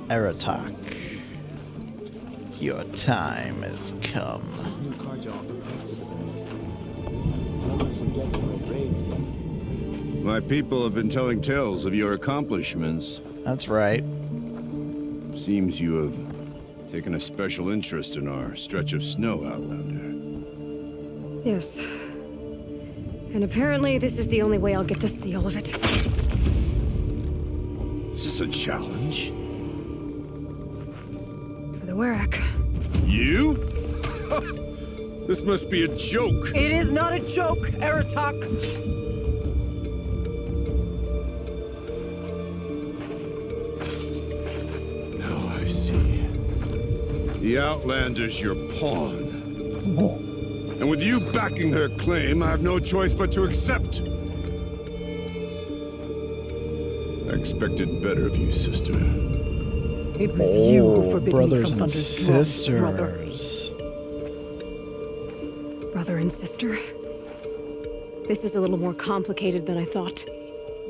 Aratak, your time has come. New car job for I always forget my grades. My people have been telling tales of your accomplishments. That's right. Seems you have taken a special interest in our stretch of snow, Outlander. Yes. And apparently this is the only way I'll get to see all of it. Is this a challenge? For the Warwick. You? This must be a joke. It is not a joke, Aratak. Now I see. The Outlander's your pawn. And with you backing her claim, I have no choice but to accept. I expected better of you, sister. It was you who forbid me brothers from and Thunder's throne, brother. sisters. Brother and sister. This is a little more complicated than I thought.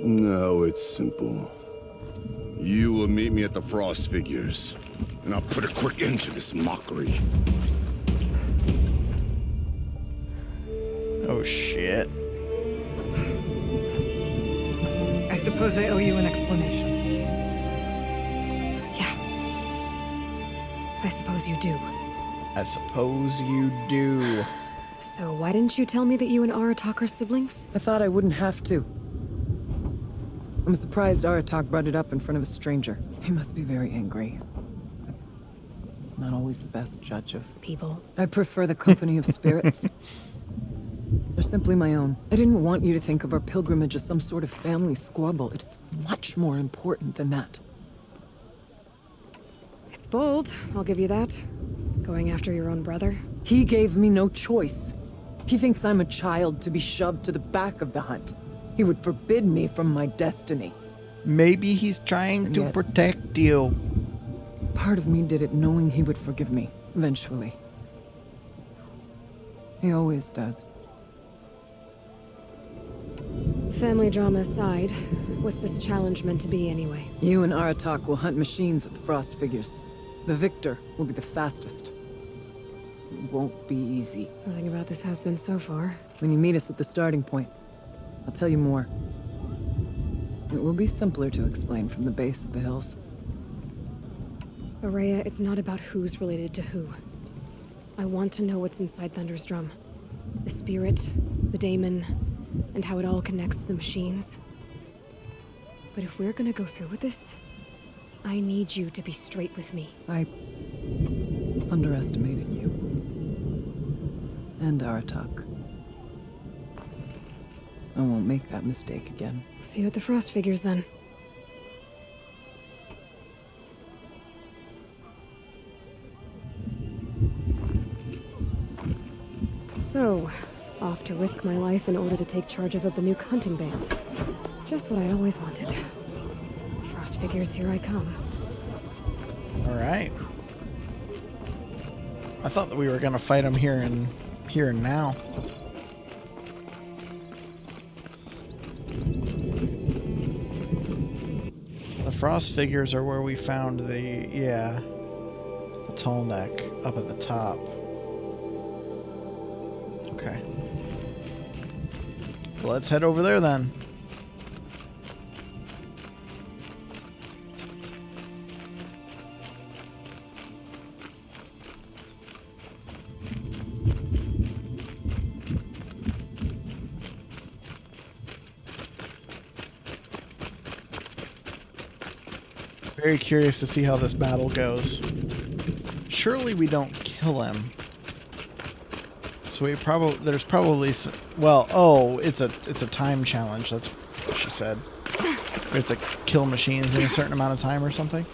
No, it's simple. You will meet me at the Frost Figures, and I'll put a quick end to this mockery. Oh shit. I suppose I owe you an explanation. Yeah. I suppose you do. I suppose you do. So why didn't you tell me that you and Aratak are siblings? I thought I wouldn't have to. I'm surprised Aratak brought it up in front of a stranger. He must be very angry. I'm not always the best judge of People. I prefer the company of spirits. They're simply my own. I didn't want you to think of our pilgrimage as some sort of family squabble. It's much more important than that. It's bold, I'll give you that. Going after your own brother. He gave me no choice. He thinks I'm a child to be shoved to the back of the hunt. He would forbid me from my destiny. Maybe he's trying And to yet- protect you. Part of me did it knowing he would forgive me, eventually. He always does. Family drama aside, what's this challenge meant to be anyway? You and Aratak will hunt machines at the Frost Figures. The victor will be the fastest. It won't be easy. Nothing about this has been so far. When you meet us at the starting point, I'll tell you more. It will be simpler to explain from the base of the hills. Araya, it's not about who's related to who. I want to know what's inside Thunder's drum. The spirit, the daemon, and how it all connects to the machines. But if we're gonna go through with this, I need you to be straight with me. I underestimated you. And Aratak. I won't make that mistake again. See you at the Frost Figures then. So, off to risk my life in order to take charge of a Banuk hunting band. Just what I always wanted. Frost Figures, here I come. Alright. I thought that we were gonna fight him here and now. The Frost Figures are where we found the tall neck up at the top. Okay. Well, let's head over there then. Very curious to see how this battle goes. Surely we don't kill him. So there's probably it's a time challenge. That's what she said. We have to kill machines in a certain amount of time or something.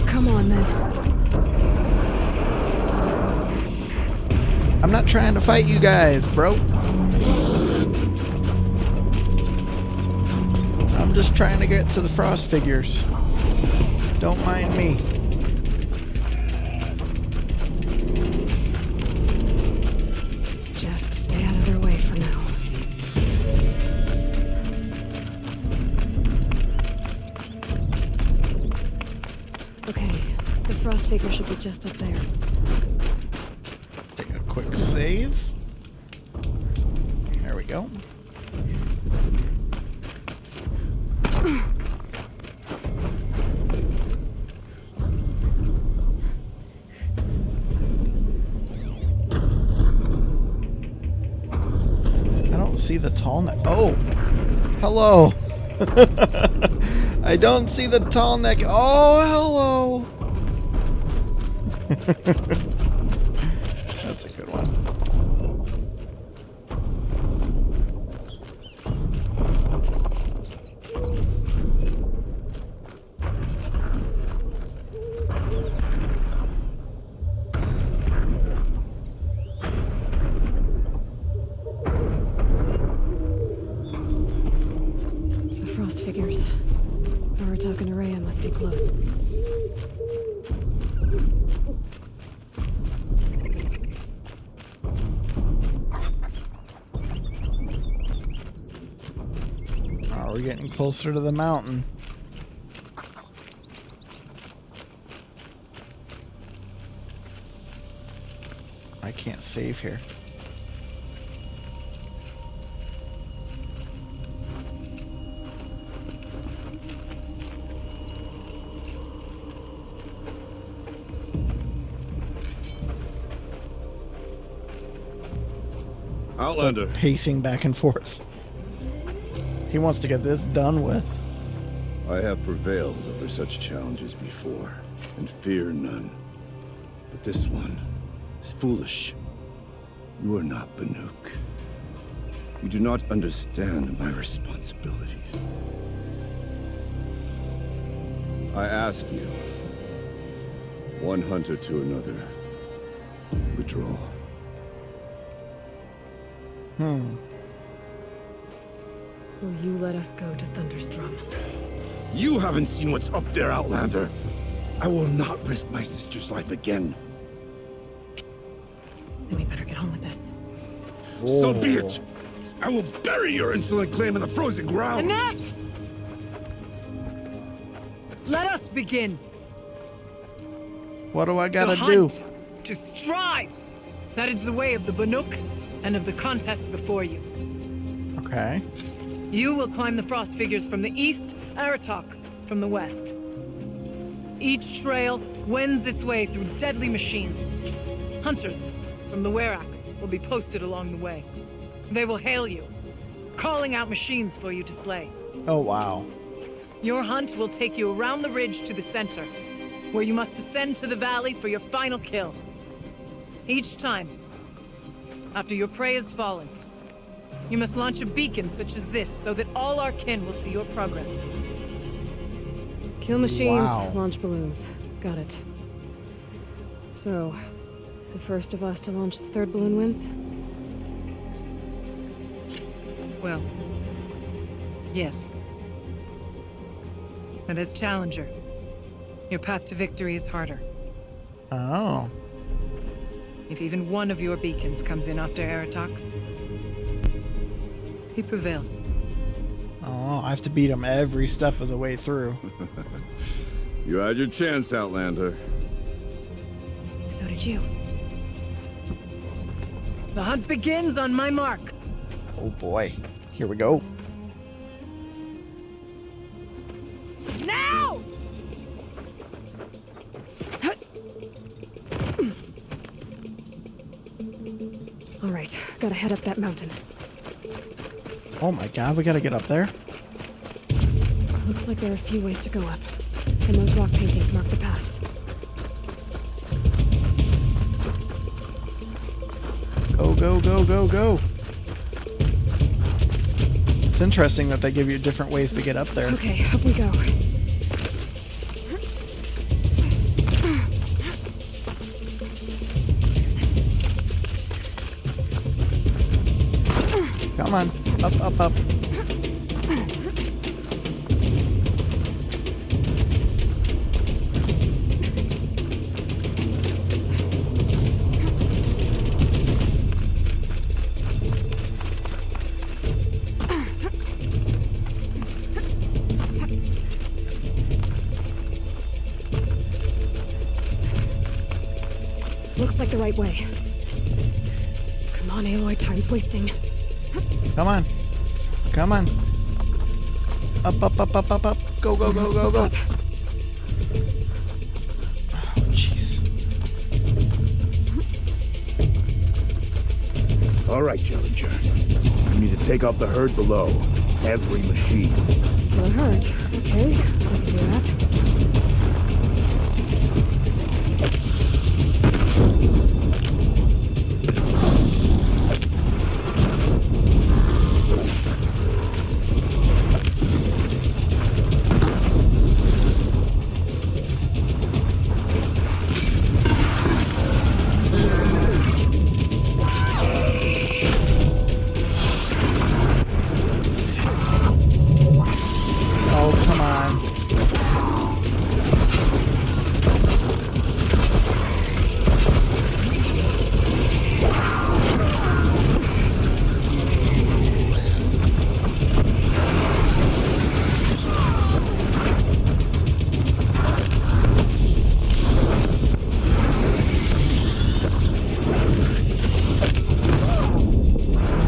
Come on then. I'm not trying to fight you guys, bro. I'm just trying to get to the Frost Figures. Don't mind me. Okay, the frost figure should be just up there. Take a quick save. There we go. I don't see the tall neck. Oh, hello. I don't see the tall neck. Oh, hello. That's a good one. The frost figures. Aratak and Araya must be close. Oh, we're getting closer to the mountain. I can't save here. Outlander. Pacing back and forth. He wants to get this done with. I have prevailed over such challenges before, and fear none. But this one is foolish. You are not Banuk. You do not understand my responsibilities. I ask you, one hunter to another, withdraw. Will you let us go to Thunderstrom? You haven't seen what's up there, Outlander. I will not risk my sister's life again. Then we better get on with this. So be it. I will bury your insolent claim in the frozen ground. Enough! Let us begin. What do I gotta to do? hunt, to strive. That is the way of the Banuk and of the contest before you. Okay. You will climb the frost figures from the east, Aratak from the west. Each trail wends its way through deadly machines. Hunters from the Werak will be posted along the way. They will hail you, calling out machines for you to slay. Oh, wow. Your hunt will take you around the ridge to the center, where you must descend to the valley for your final kill. Each time, after your prey has fallen, you must launch a beacon such as this so that all our kin will see your progress. Kill machines, Wow. launch balloons. Got it. So, the first of us to launch the third balloon wins? Well, yes. And as challenger, your path to victory is harder. Oh. If even one of your beacons comes in after Aratak's, he prevails. Oh, I have to beat him every step of the way through. You had your chance, Outlander. So did you. The hunt begins on my mark. Oh boy. Here we go. Now! All right, gotta head up that mountain. Oh my god, we gotta get up there? Looks like there are a few ways to go up, and those rock paintings mark the paths. Go, go, go, go, go. It's interesting that they give you different ways to get up there. Okay, up we go. Come on. Up, up, up. Looks like the right way. Come on, Aloy, time's wasting. Come on. Come on. Up, up, up, up, up, up. Go, go, go, go, go. Oh, jeez. All right, Challenger. You need to take out the herd below. Every machine. Kill a herd. Okay, I can do that. Oh, come on.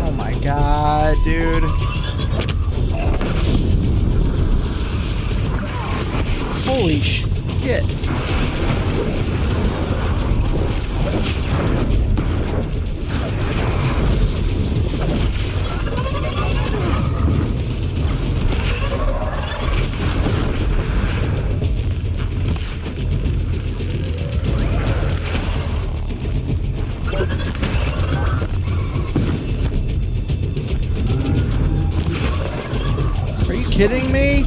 Oh my god, dude. Holy shit. Are you kidding me?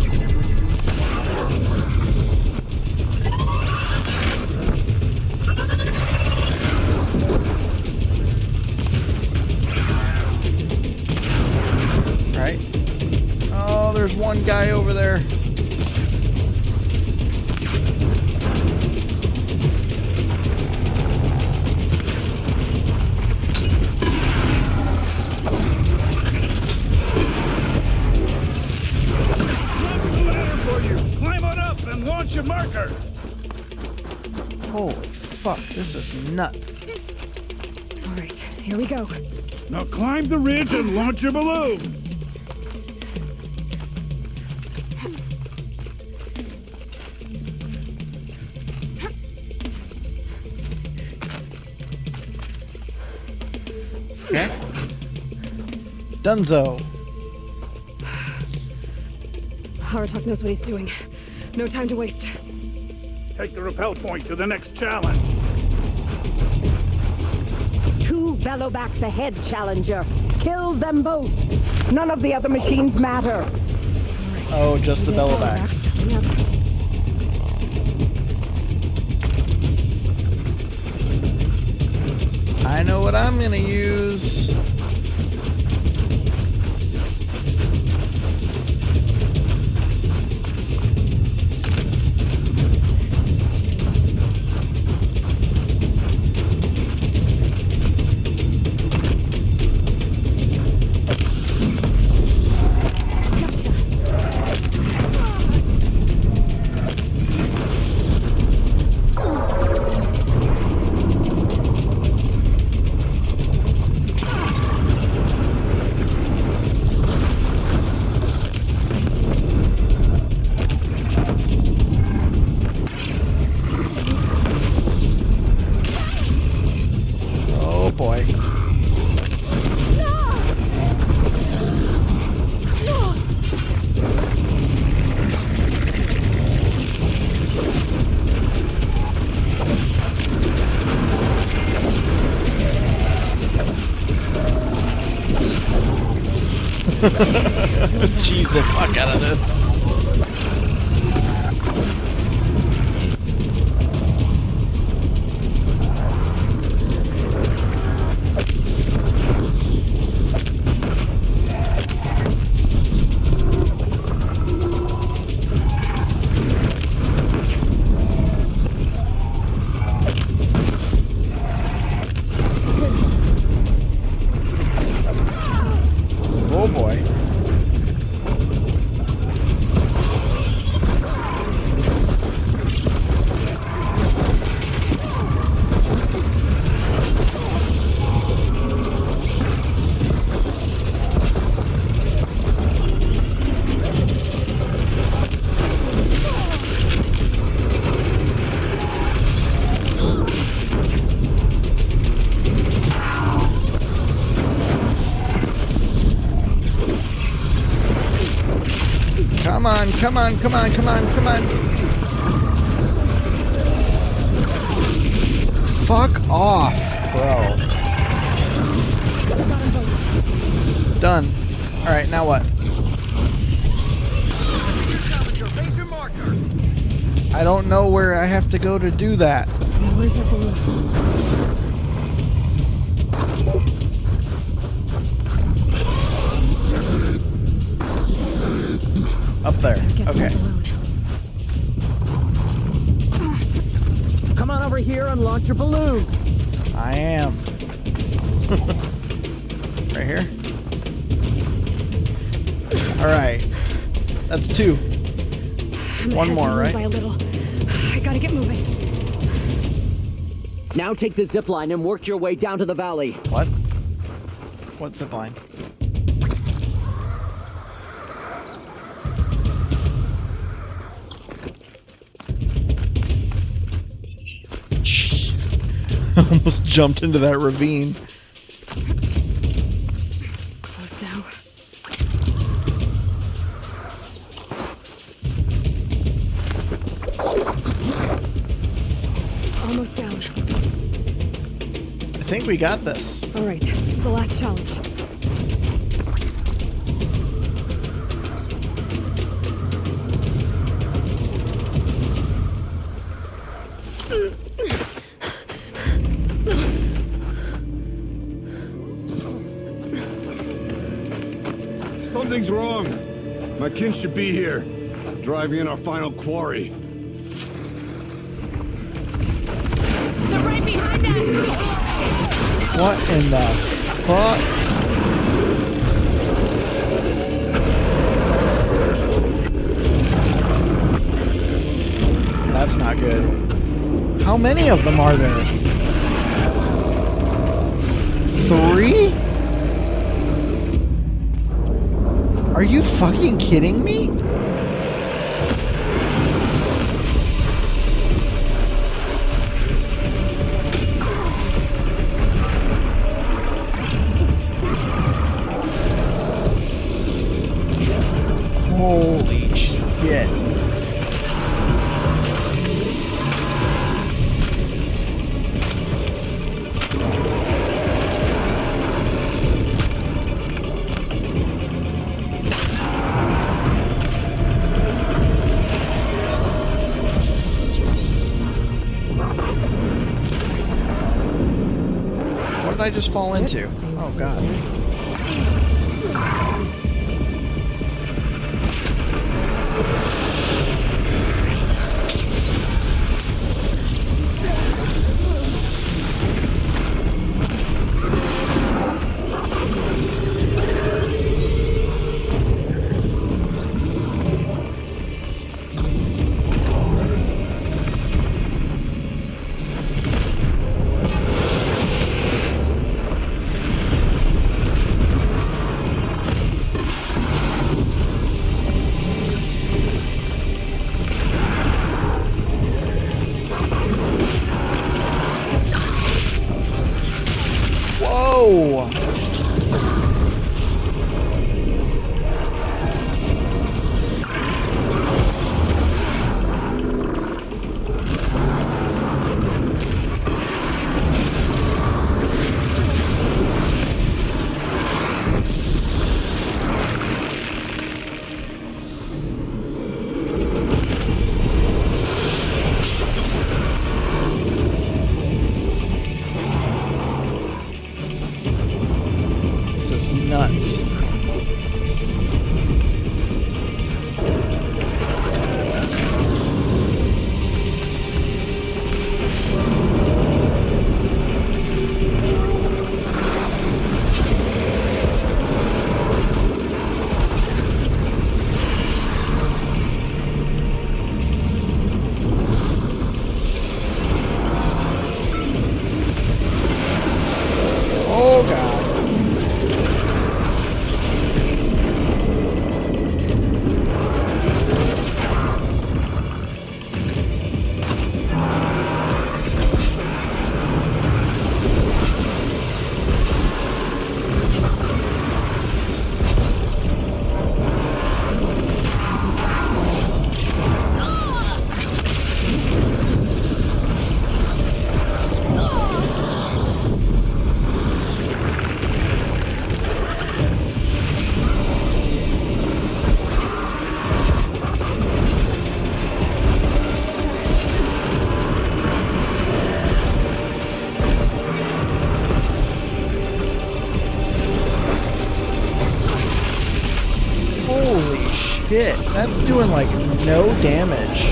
Right? Oh, there's one guy over there. Climb on up and launch your marker. Holy fuck, this is nuts. Alright, here we go. Now climb the ridge and launch your balloon. Okay. Dunzo. Aratok knows what he's doing. No time to waste. Take the rappel point to the next challenge. 2 bellowbacks ahead, Challenger. Kill them both. None of the other machines matter. Oh, just the bellowbacks. I know what I'm gonna use. Oh boy. Jeez, the fuck out of this. Oh boy. Come on, come on, come on, come on. Fuck off, bro. Done. Alright, now what? I don't know where I have to go to do that. Where's that balloon? Up there. Get Okay. that balloon. Come on over here and launch your balloon. I am. Right here. Alright. That's 2. I'm One ahead more, of you right? By a little. I gotta get moving. Now take the zip line and work your way down to the valley. What? What's the line? Jeez. I almost jumped into that ravine. Close now. Almost down. I think we got this. All right, it's the last challenge. Something's wrong. My kin should be here, driving in our final quarry. They're right behind us! What in the fuck? That's not good. How many of them are there? 3? Are you fucking kidding me? Holy shit. What did I just fall into? Oh god. shit. That's doing like no damage.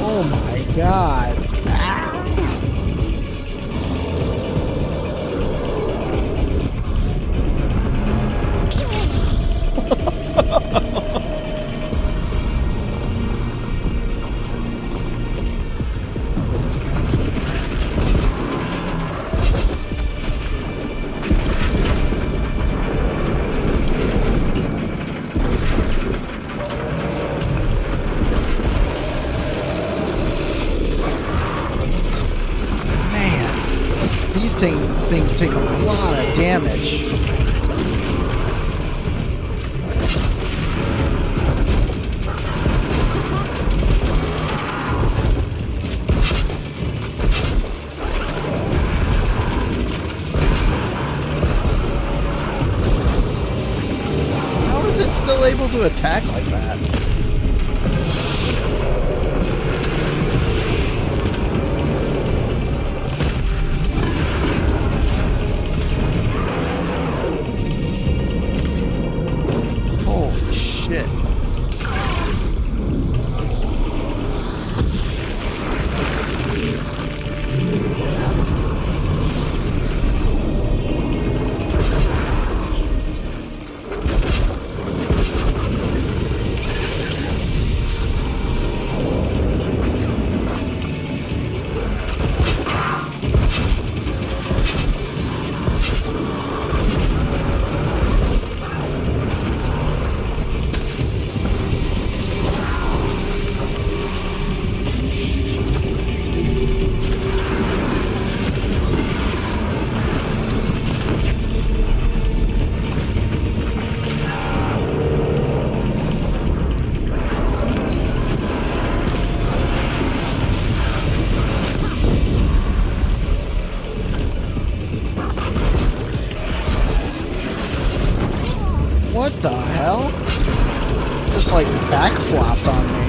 Oh my god. Things take a lot of damage. How is it still able to attack like that? What the hell? Just like backflopped on me.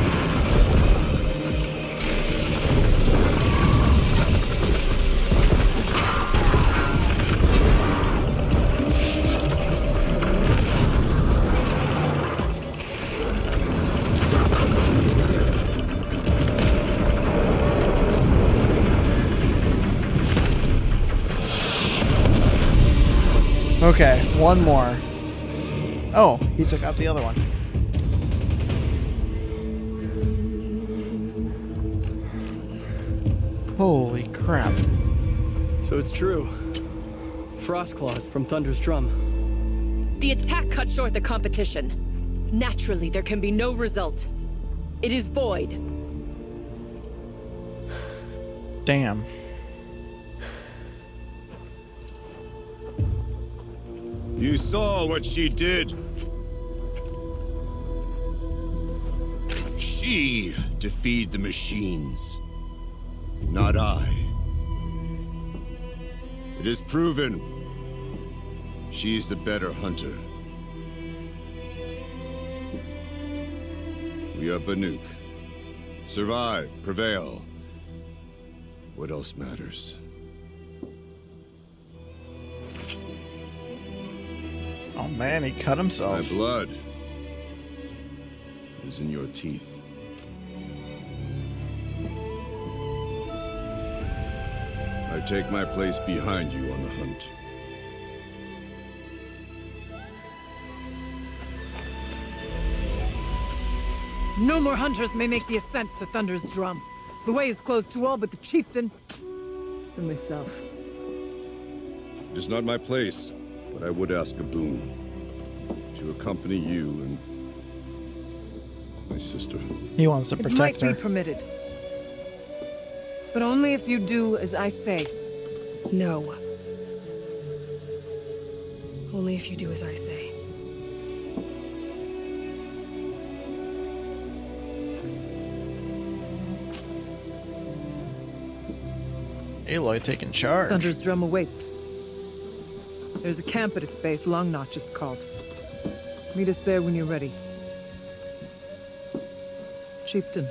Okay, one more. Oh, he took out the other one. Holy crap. So it's true. Frost claws from Thunder's drum. The attack cut short the competition. Naturally, there can be no result. It is void. Damn. You saw what she did. She defeated the machines, not I. It is proven she's the better hunter. We are Banuk. Survive, prevail. What else matters? Oh man, he cut himself. My blood is in your teeth. I take my place behind you on the hunt. No more hunters may make the ascent to Thunder's drum. The way is closed to all but the chieftain and myself. It is not my place, but I would ask a boon. To accompany you and my sister. He wants to It protect might her. be permitted. But only if you do as I say. No. Only if you do as I say. Aloy taking charge. Thunder's drum awaits. There's a camp at its base, Long Notch it's called. Meet us there when you're ready. Chieftain,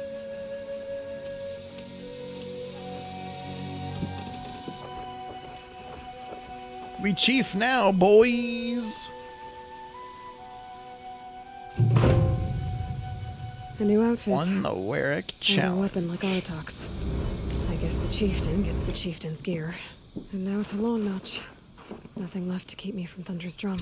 We chief now, boys. A new outfit. Won the Warwick And a challenge. weapon like Artok's. I guess the chieftain gets the chieftain's gear. And now it's a lone notch. Nothing left to keep me from Thunder's drum.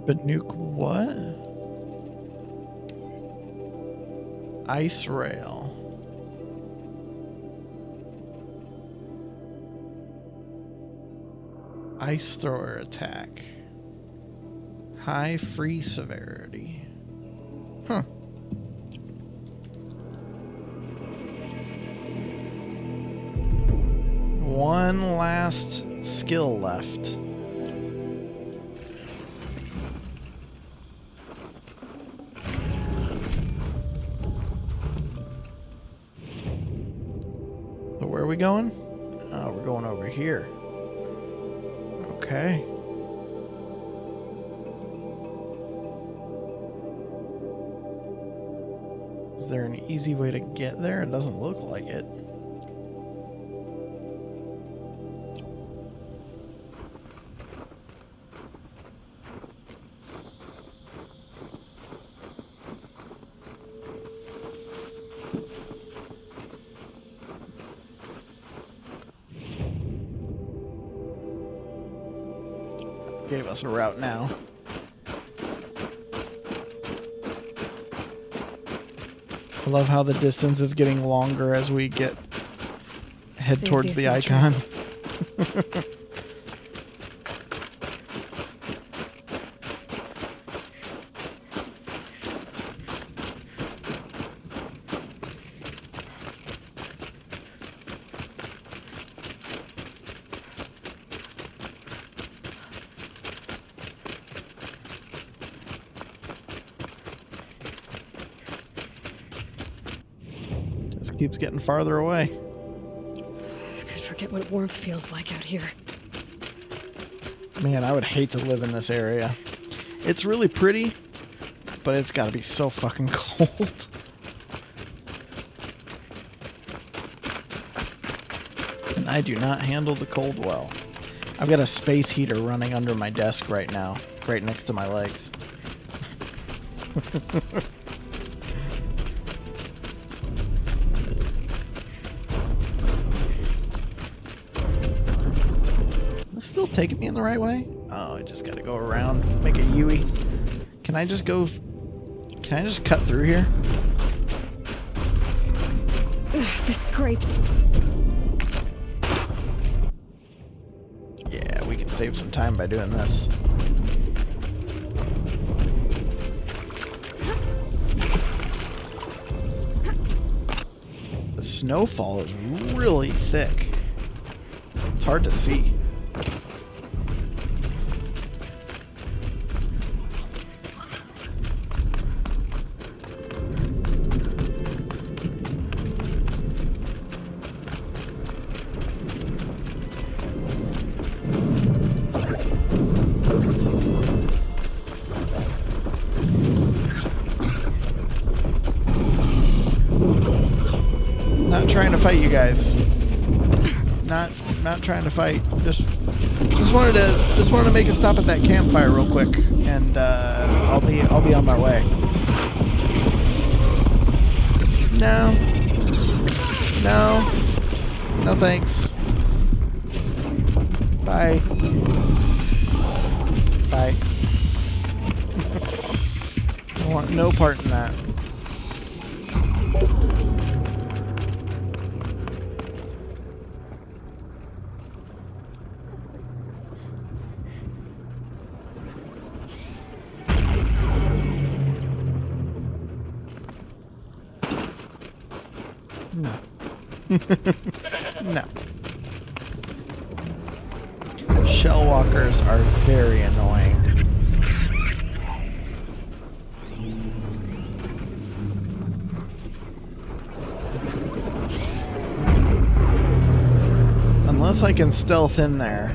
Banuk what? Ice rail. Ice thrower attack. High free severity. Huh. One last skill left. So where are we going? Oh, we're going over here. Okay. Is there an easy way to get there? It doesn't look like it. Gave us a route now. I love how the distance is getting longer as we head Save towards these the for icon. Just keeps getting farther away. I could forget what warmth feels like out here. Man, I would hate to live in this area. It's really pretty, but it's gotta be so fucking cold. And I do not handle the cold well. I've got a space heater running under my desk right now, right next to my legs. It's still taking me in the right way? Oh, I just gotta go around, make a U-ey. Can I just cut through here? Ugh, this scrapes. Yeah, we can save some time by doing this. The snowfall is really thick. It's hard to see. Not trying to fight you guys. Not trying to fight. Just wanted to make a stop at that campfire real quick, and I'll be on my way. No, thanks. Bye. Bye. I want no part in that. No. No. Shell walkers are very annoying. Unless I can stealth in there.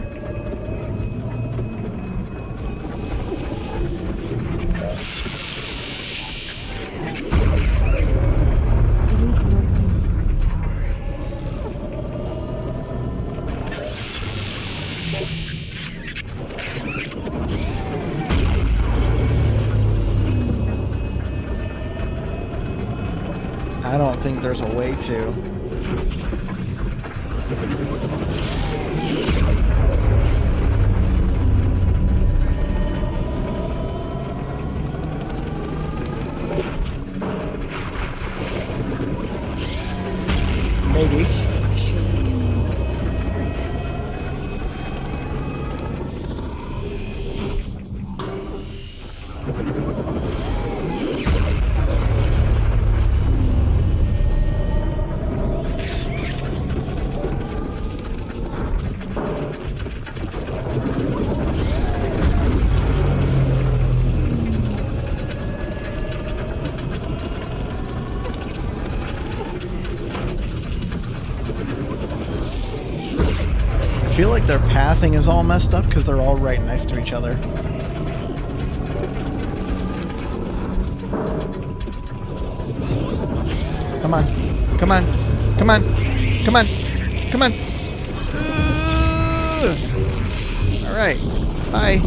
think there's a way to. Maybe. I feel like their pathing is all messed up because they're all right next to each other. Come on. Come on. Come on. Come on. Come on. Alright. Bye.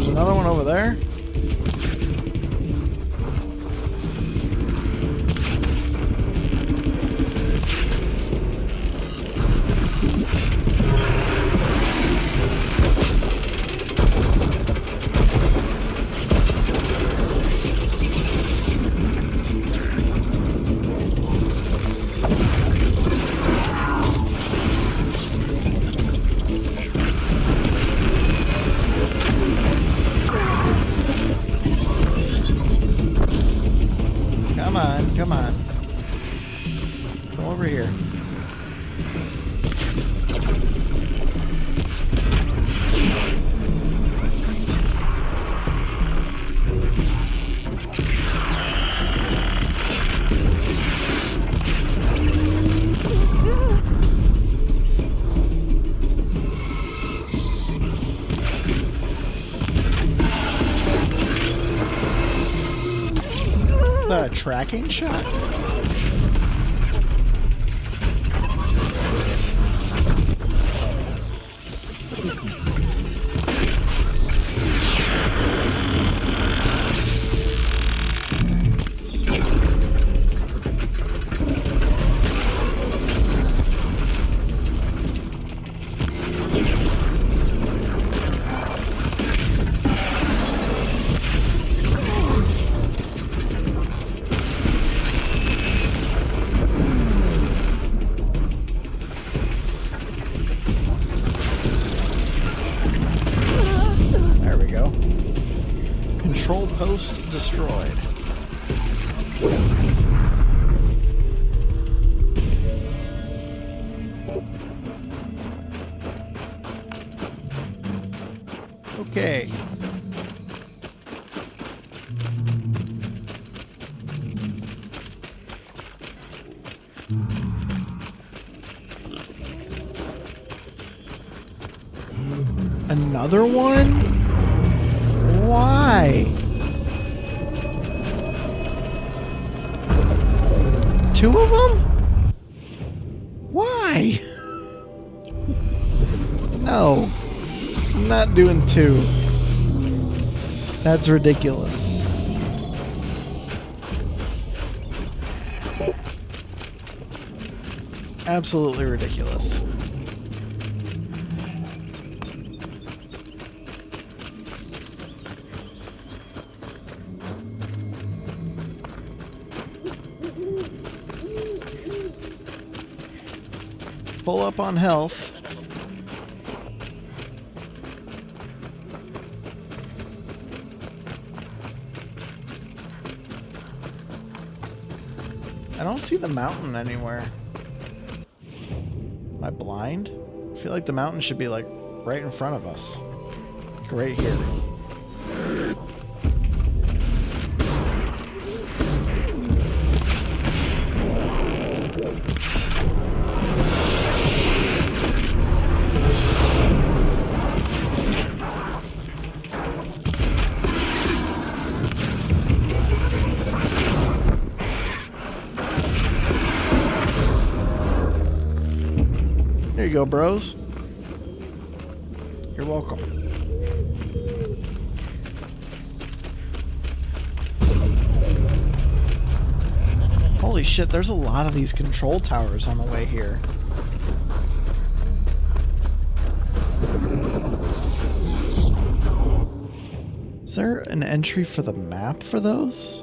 Another one over there. Come on. Come over here. Is that a tracking shot? Control post destroyed. Okay. Another one? Why? Two of them? Why? No. I'm not doing two. That's ridiculous. Absolutely ridiculous. full up on health. I don't see the mountain anywhere. Am I blind? I feel like the mountain should be like right in front of us. Like right here. There you go, bros. You're welcome. Holy shit, there's a lot of these control towers on the way here. Is there an entry for the map for those?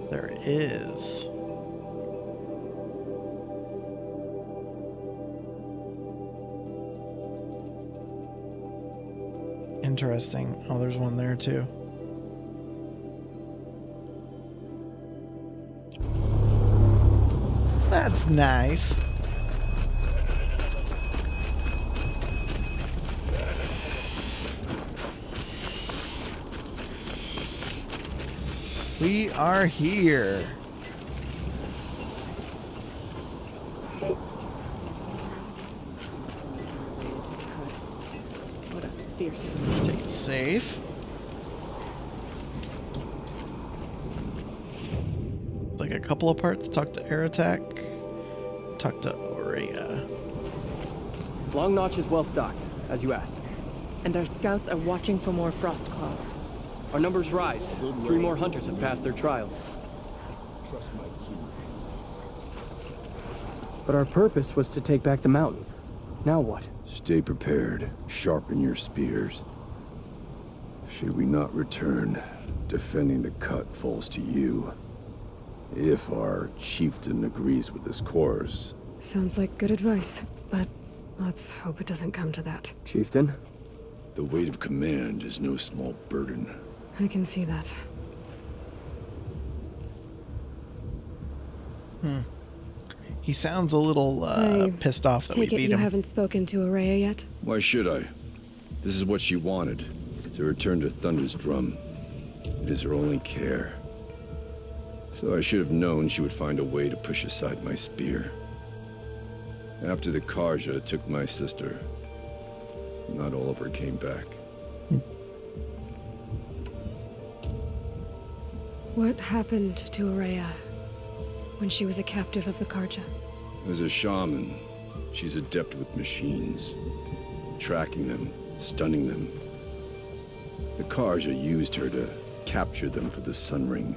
There is. Interesting. Oh, there's one there too. That's nice. We are here. What a fierce. Take it safe. Like a couple of parts. Talk to Air Attack. Talk to Aurea. Long Notch is well stocked, as you asked. And our scouts are watching for more frost claws. Our numbers rise. 3 more hunters have passed their trials. But our purpose was to take back the mountain. Now what? Stay prepared. Sharpen your spears. Should we not return, defending the cut falls to you. If our chieftain agrees with this course. Sounds like good advice, but let's hope it doesn't come to that. Chieftain? The weight of command is no small burden. I can see that. He sounds a little pissed off that we Take it beat you him. haven't spoken to Aurea yet? Why should I? This is what she wanted. To return to Thunder's drum. It is her only care. So I should have known she would find a way to push aside my spear. After the Karja took my sister, not all of her came back. What happened to Aurea when she was a captive of the Karja? As a shaman, she's adept with machines. Tracking them, stunning them. The Karja used her to capture them for the Sun Ring,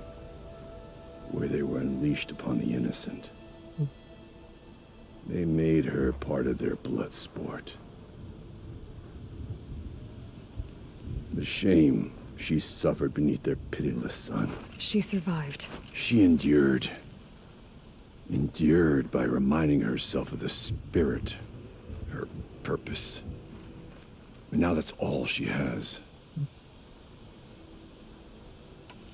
where they were unleashed upon the innocent. They made her part of their blood sport. The shame she suffered beneath their pitiless sun. She survived. She endured. Endured by reminding herself of the spirit, her purpose. And now that's all she has.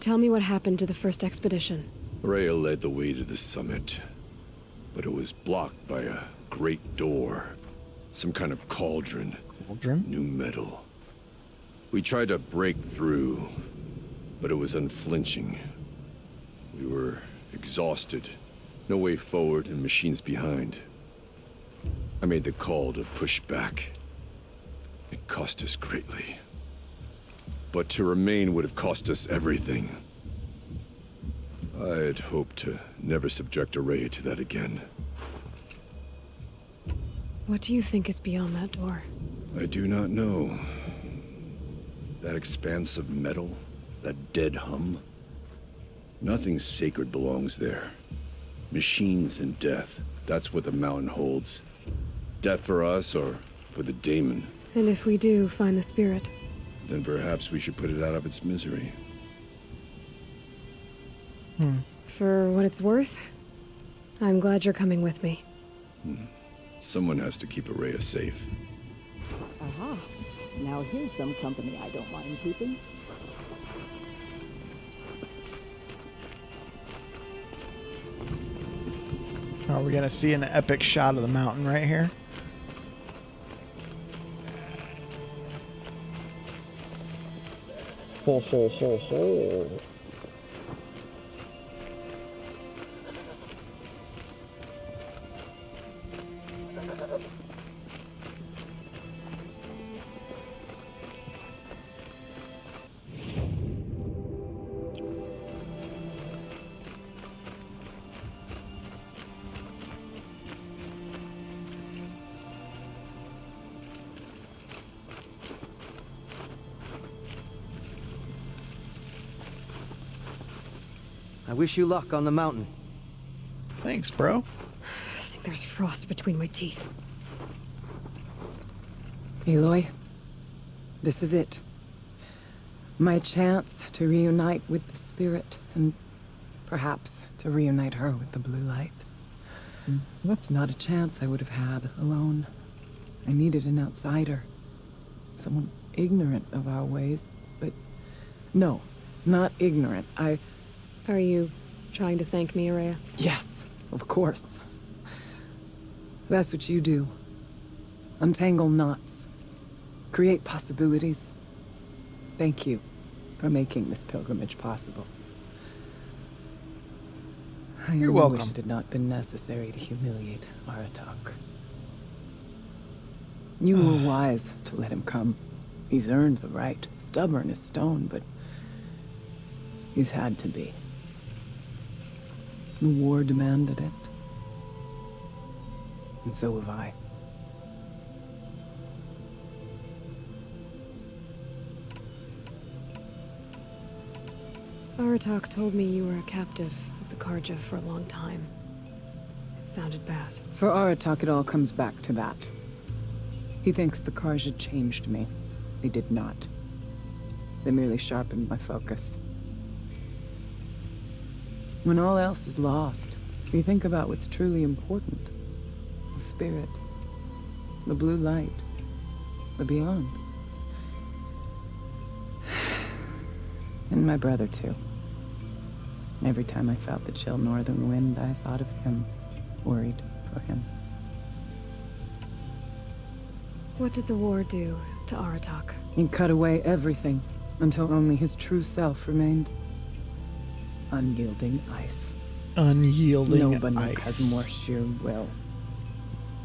Tell me what happened to the first expedition. Rhea led the way to the summit, but it was blocked by a great door. Some kind of cauldron. Cauldron? New metal. We tried to break through, but it was unflinching. We were exhausted. No way forward and machines behind. I made the call to push back. It cost us greatly. But to remain would have cost us everything. I had hoped to never subject Aurea to that again. What do you think is beyond that door? I do not know. That expanse of metal, that dead hum. Nothing sacred belongs there. Machines and death, that's what the mountain holds. Death for us or for the daemon. And if we do find the spirit? Then perhaps we should put it out of its misery. For what it's worth, I'm glad you're coming with me. Someone has to keep Araya safe. Aha. Now here's some company I don't mind keeping. Are we gonna see an epic shot of the mountain right here? Ho ho ho ho. I wish you luck on the mountain. Thanks, bro. I think there's frost between my teeth. Aloy, this is it. My chance to reunite with the spirit, and perhaps to reunite her with the blue light. That's not a chance I would have had alone. I needed an outsider. Someone ignorant of our ways, but no, not ignorant. Are you trying to thank me, Araya? Yes, of course. That's what you do. Untangle knots. Create possibilities. Thank you for making this pilgrimage possible. I You're only welcome. wish it had not been necessary to humiliate Aratak. You were wise to let him come. He's earned the right. Stubborn as stone, but he's had to be. The war demanded it. And so have I. Aratak told me you were a captive of the Karja for a long time. It sounded bad. For Aratak, it all comes back to that. He thinks the Karja changed me. They did not. They merely sharpened my focus. When all else is lost, we think about what's truly important. The spirit, the blue light, the beyond. And my brother, too. Every time I felt the chill northern wind, I thought of him, worried for him. What did the war do to Aratak? He cut away everything until only his true self remained. Unyielding ice. Unyielding No Banuk ice. has more sheer will.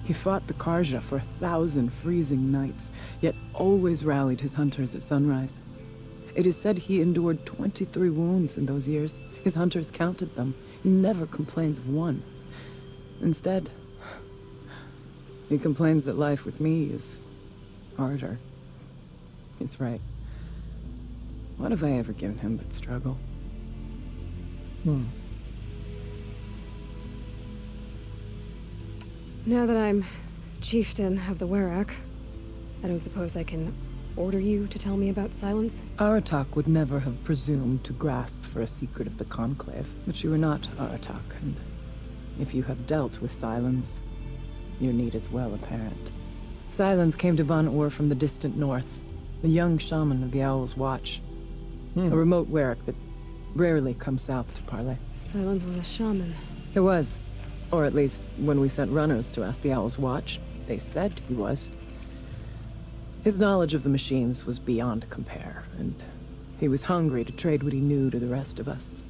He fought the Karja for 1,000 freezing nights, yet always rallied his hunters at sunrise. It is said he endured 23 wounds in those years. His hunters counted them. He never complains of one. Instead, he complains that life with me is harder. He's right. What have I ever given him but struggle? Now that I'm chieftain of the Werak, I don't suppose I can order you to tell me about Silence? Aratak would never have presumed to grasp for a secret of the Conclave, but you are not Aratak, and if you have dealt with Silence, your need is well apparent. Silence came to Ban-Ur from the distant north, a young shaman of the Owl's Watch, a remote Werak that rarely comes south to parley. Silence was a shaman. It was, or at least when we sent runners to ask the Owl's Watch, they said he was. His knowledge of the machines was beyond compare, and he was hungry to trade what he knew to the rest of us.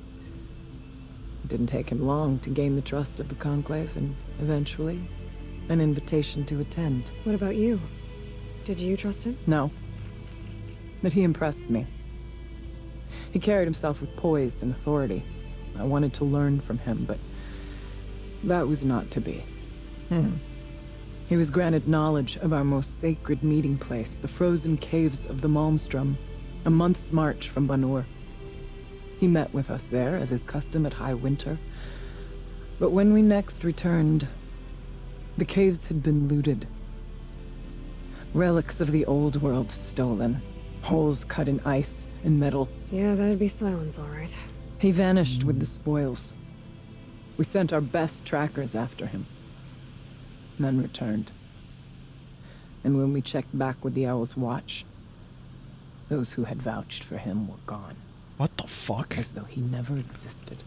It didn't take him long to gain the trust of the Conclave, and eventually, an invitation to attend. What about you? Did you trust him? No. But he impressed me. He carried himself with poise and authority. I wanted to learn from him, but that was not to be. He was granted knowledge of our most sacred meeting place, the frozen caves of the Malmstrom, a month's march from Ban-Ur. He met with us there, as is custom at high winter. But when we next returned, the caves had been looted. Relics of the old world stolen. Holes cut in ice and metal. Yeah, that'd be Silence, all right. He vanished with the spoils, We sent our best trackers after him. None returned. And when we checked back with the Owl's Watch, those who had vouched for him were gone. What the fuck? As though he never existed.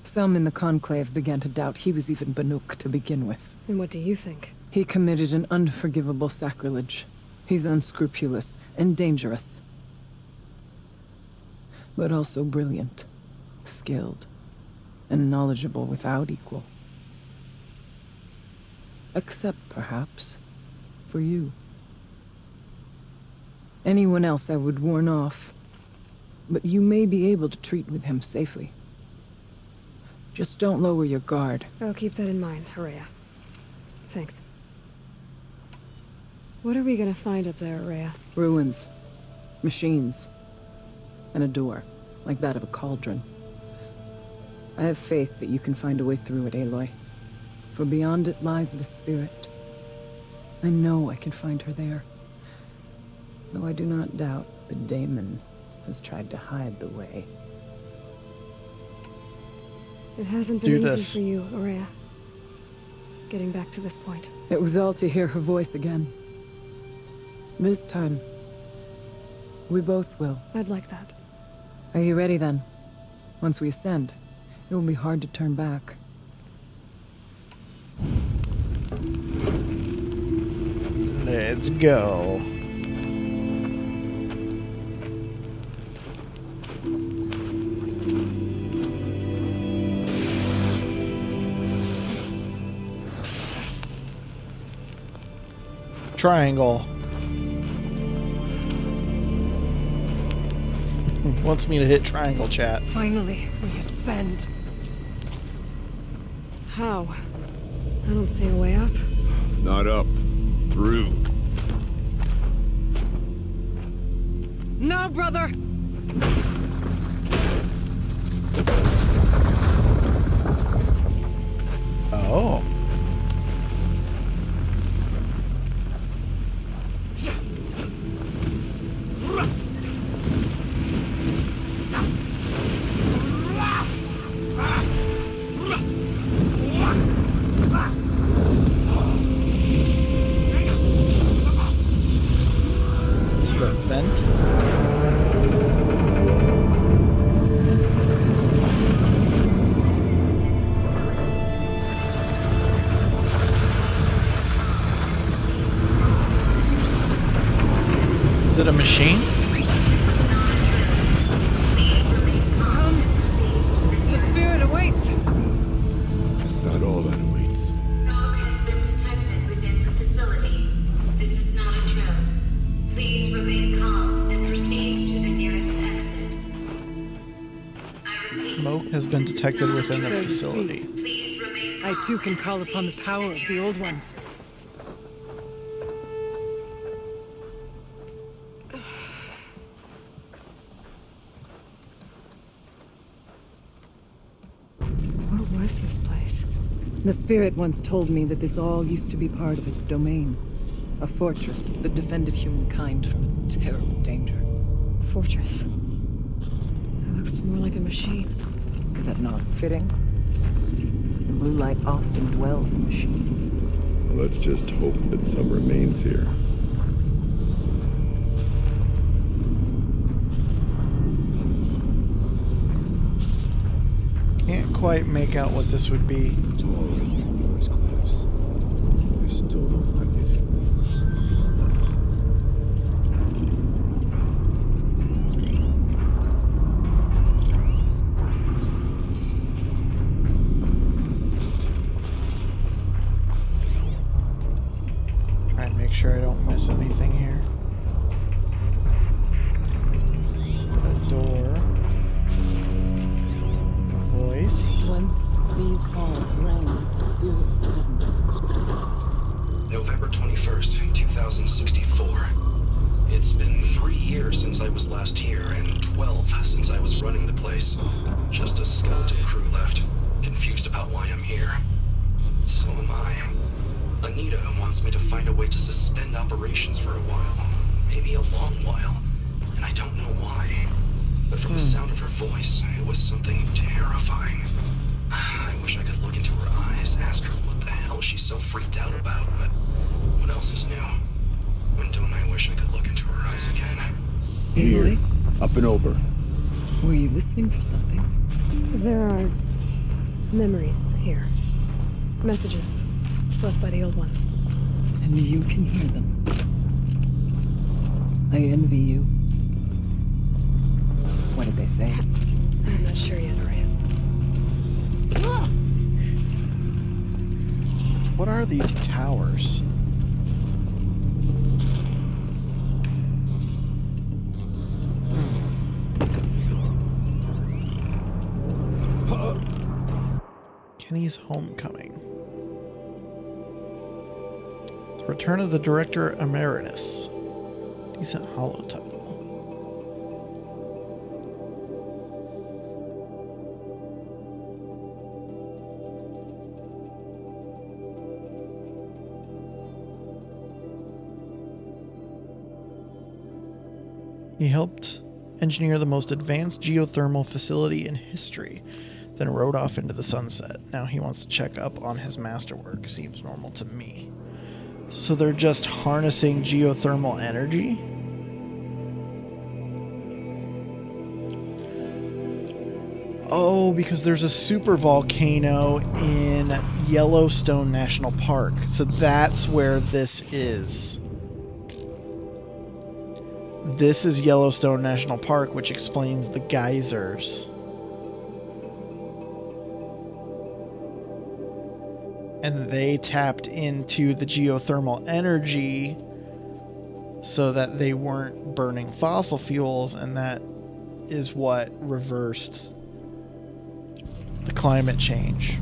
Some in the Conclave began to doubt he was even Banuk to begin with. And what do you think? He committed an unforgivable sacrilege. He's unscrupulous and dangerous. But also brilliant, skilled, and knowledgeable without equal. Except, perhaps, for you. Anyone else I would warn off, but you may be able to treat with him safely. Just don't lower your guard. I'll keep that in mind, Araya. Thanks. What are we gonna find up there, Araya? Ruins, machines, and a door, like that of a cauldron. I have faith that you can find a way through it, Aloy. For beyond it lies the spirit. I know I can find her there. Though I do not doubt the daemon has tried to hide the way. It hasn't been Do easy this. for you, Araya. Getting back to this point. It was all to hear her voice again. This time, we both will. I'd like that. Are you ready then? Once we ascend, it will be hard to turn back. Let's go. Triangle. Wants me to hit triangle, chat. Finally, we ascend. How? I don't see a way up. Not up. Through. No, brother! Oh. It's a vent. Is it a machine? The spirit awaits. That's not all that awaits. Fog has been detected within the facility. This is not a drill. Please remain calm and proceed to the nearest exit. I repeat. Smoke has been detected within the So you see. facility. Please remain I calm. too can call upon the power of the old ones. What was this place? The spirit once told me that this all used to be part of its domain. A fortress that defended humankind from terrible danger. Fortress. It looks more like a machine. Is that not fitting? The blue light often dwells in machines. Let's just hope that some remains here. Can't quite make out what this would be. Tall forest cliffs. I still don't like it. Try and make sure I don't miss anything here. A door. A voice. Once these halls rang with the spirit's presence. November 21st, 2064. It's been 3 years since I was last here, and 12 since I was running the place. Just a skeleton crew left, confused about why I'm here. So am I. Anita wants me to find a way to suspend operations for a while. Maybe a long while. And I don't know why. But from the sound of her voice, it was something terrifying. wish I could look into her eyes, ask her what the hell she's so freaked out about, but what else is new? When don't I wish I could look into her eyes again? Here. Up and over. Were you listening for something? There are memories here. Messages left by the old ones. And you can hear them. I envy you. What did they say? I'm not sure yet, Araya. What are these towers? Kenny's Homecoming. The Return of the Director Emeritus. Decent hollow title. He helped engineer the most advanced geothermal facility in history, then rode off into the sunset. Now he wants to check up on his masterwork. Seems normal to me. So they're just harnessing geothermal energy? Oh, because there's a super volcano in Yellowstone National Park. So that's where this is. This is Yellowstone National Park, which explains the geysers. And they tapped into the geothermal energy so that they weren't burning fossil fuels, and that is what reversed the climate change.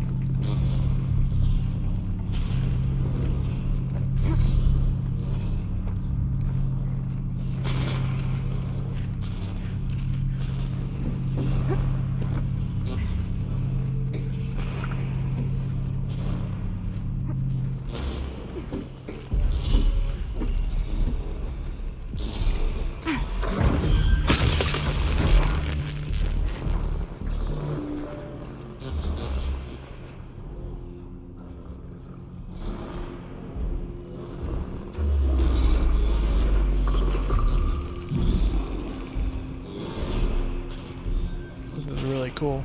This is really cool.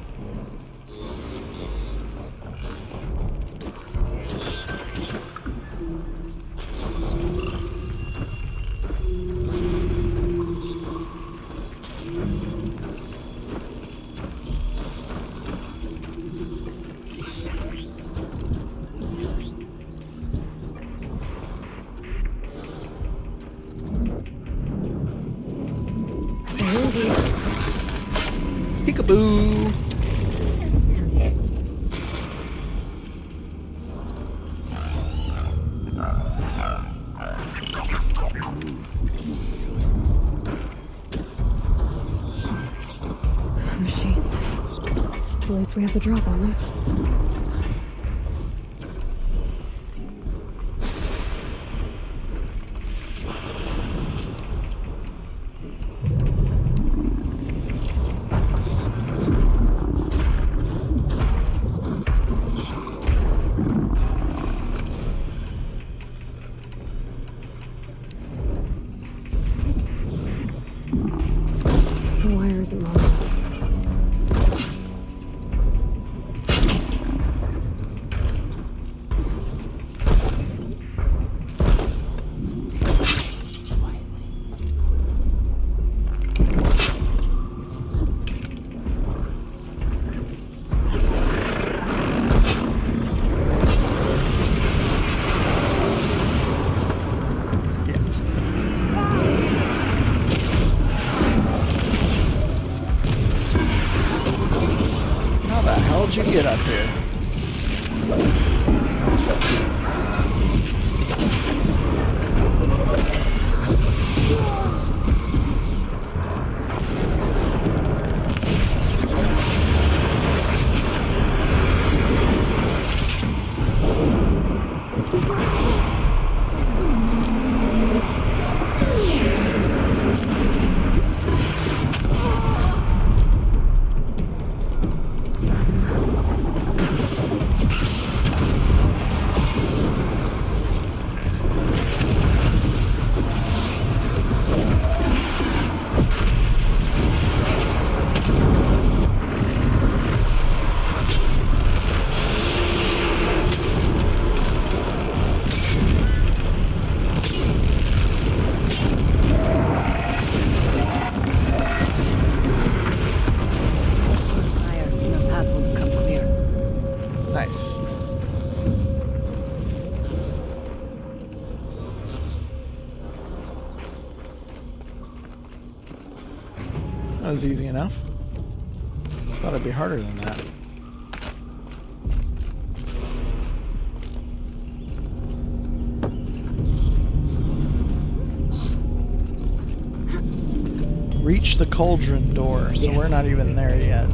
Peekaboo! Machines. At least we have the drop on them. The wire isn't long enough. How the hell did you get up here? That was easy enough. Thought it'd be harder than that. Reach the cauldron door, so we're not even there yet.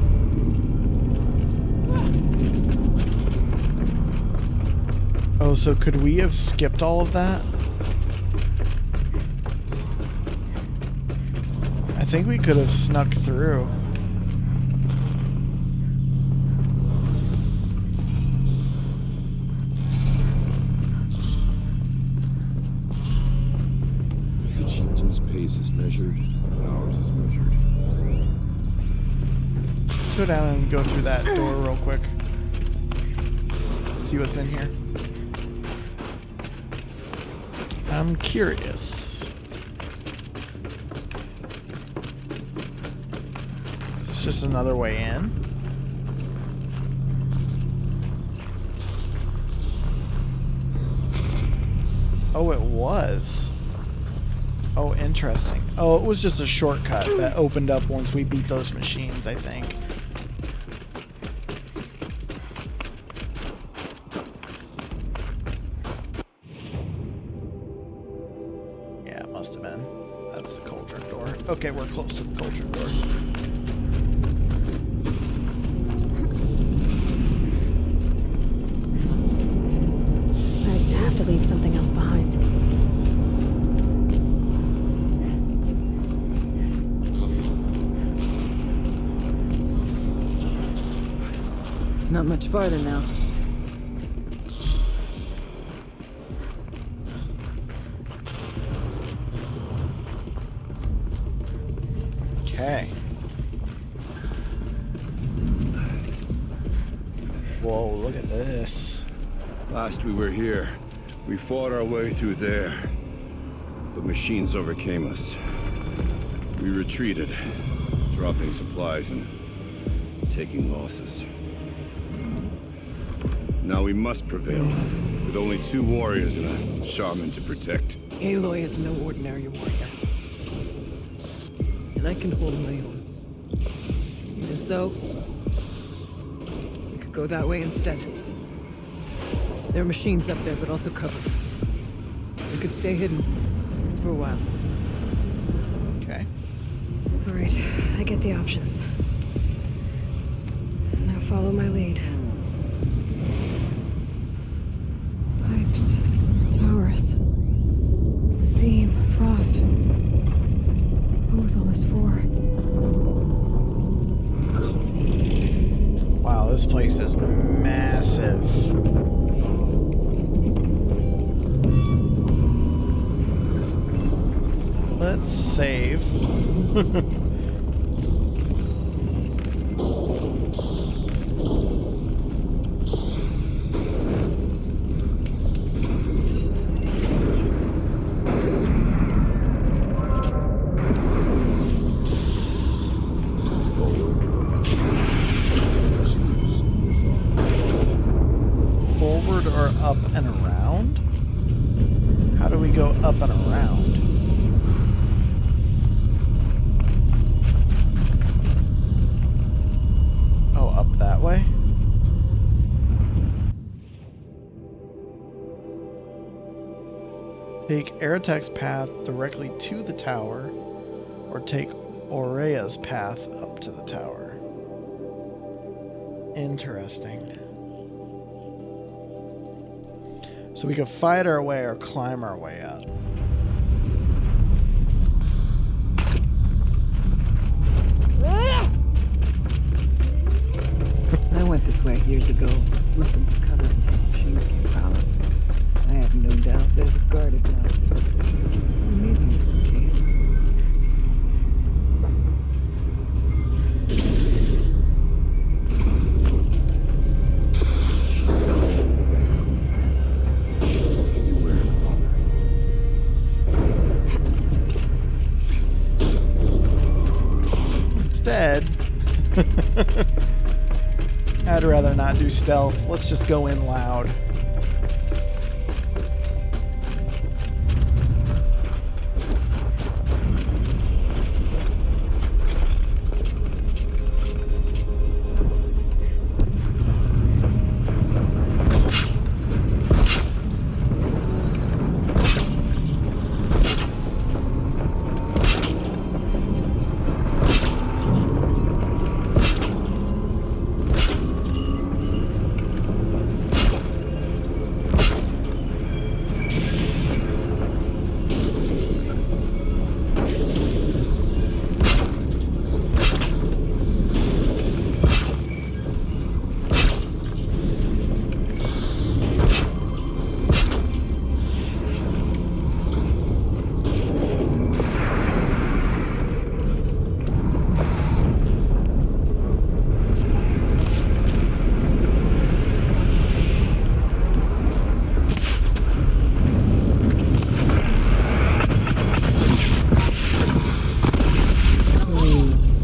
Oh, so could we have skipped all of that? I think we could have snuck through. Shelton's pace is measured, ours is measured. Let's go down and go through that door real quick. See what's in here. I'm curious. Is this just another way in? Oh, it was. Oh, interesting. Oh, it was just a shortcut that opened up once we beat those machines, I think. Yeah, it must have been. That's the cauldron door. Okay, we're close to the cauldron door. I'd have to leave something else behind. Not much farther now. Okay. Whoa, look at this. Last we were here, we fought our way through there. The machines overcame us. We retreated, dropping supplies and taking losses. Now we must prevail, with only 2 warriors and a shaman to protect. Aloy is no ordinary warrior. And I can hold my own. Even so, we could go that way instead. There are machines up there, but also cover. We could stay hidden, at least for a while. Okay. All right, I get the options. Now follow my lead. Pipes, towers, steam, frost. What was all this for? Wow, this place is massive. Let's save. Forward or up and around? How do we go up and around? Oh, up that way? Take Aratek's path directly to the tower, or take Aurea's path up to the tower. Interesting. So we could fight our way or climb our way up. I went this way years ago, looking for cover until the machines came out. I have no doubt that it was guarded now. Maybe it would be. Instead, I'd rather not do stealth. Let's just go in loud.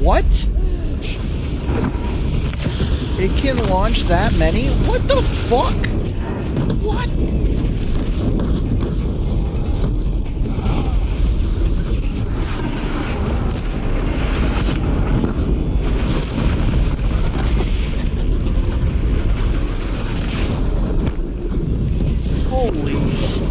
What? It can launch that many? What the fuck? What? Holy shit.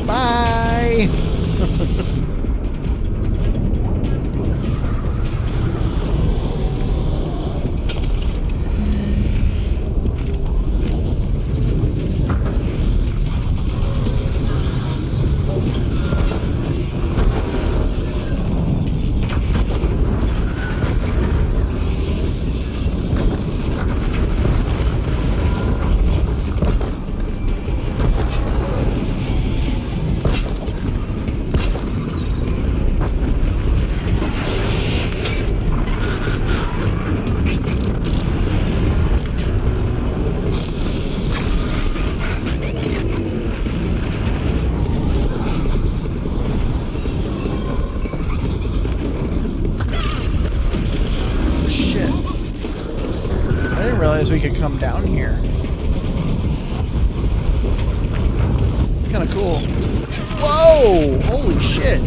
Bye. Shit. I didn't realize we could come down here. It's kind of cool. Whoa! Holy shit!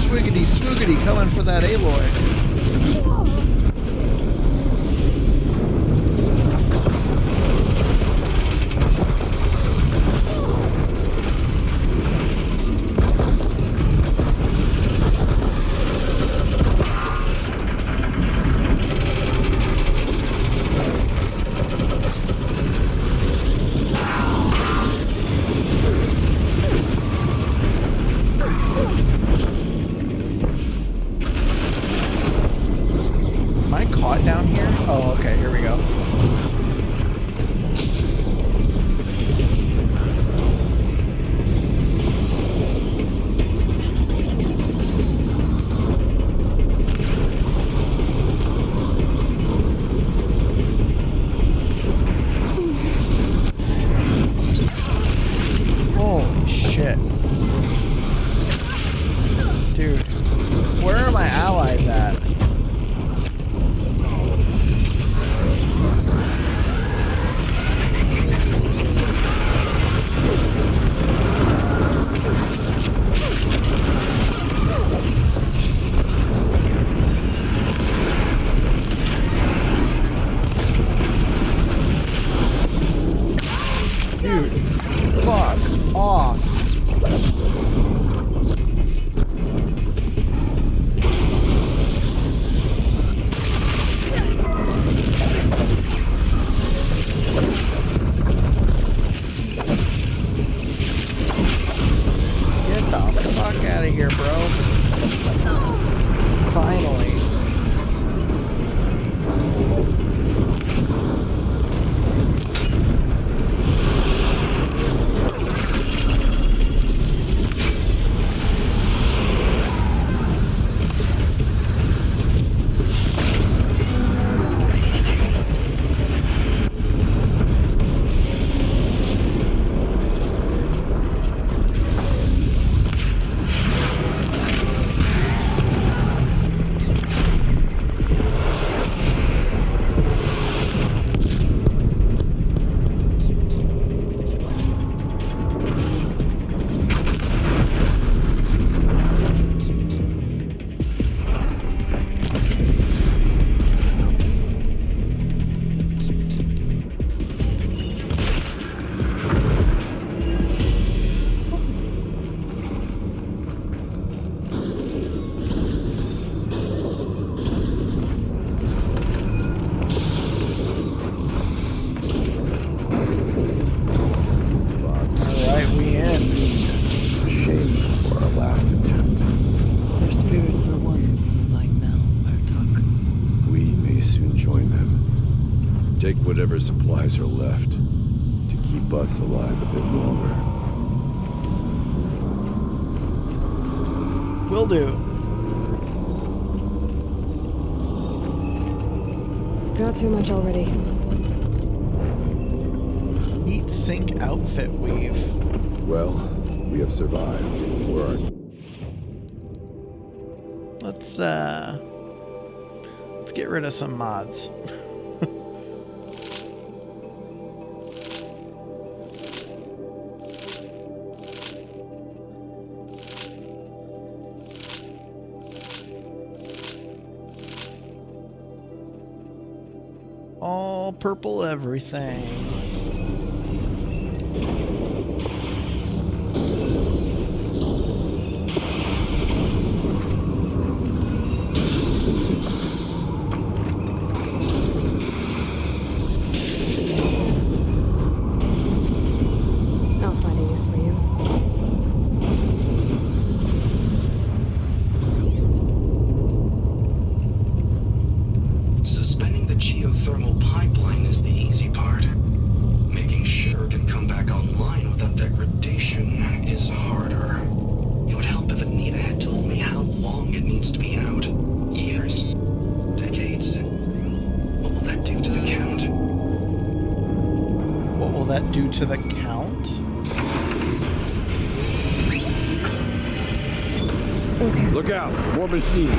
Swiggity swoogity coming for that Aloy. Am I caught down here? Oh, okay, here we go. Holy shit. Dude, where are my allies at? Dude, fuck off. Get the fuck out of here, bro. Finally. Take whatever supplies are left to keep us alive a bit longer. Will do. Got too much already. Heat sink outfit weave. Well, we have survived. Where are Let's get rid of some mods. All purple everything. I'll find a use for you. Suspending the geothermal pipeline is the easy part. Making sure it can come back online without degradation is harder. It would help if Anita had told me how long it needs to be out. Years? Decades? What will that do to the count? What will that do to the count? Look out! More machines!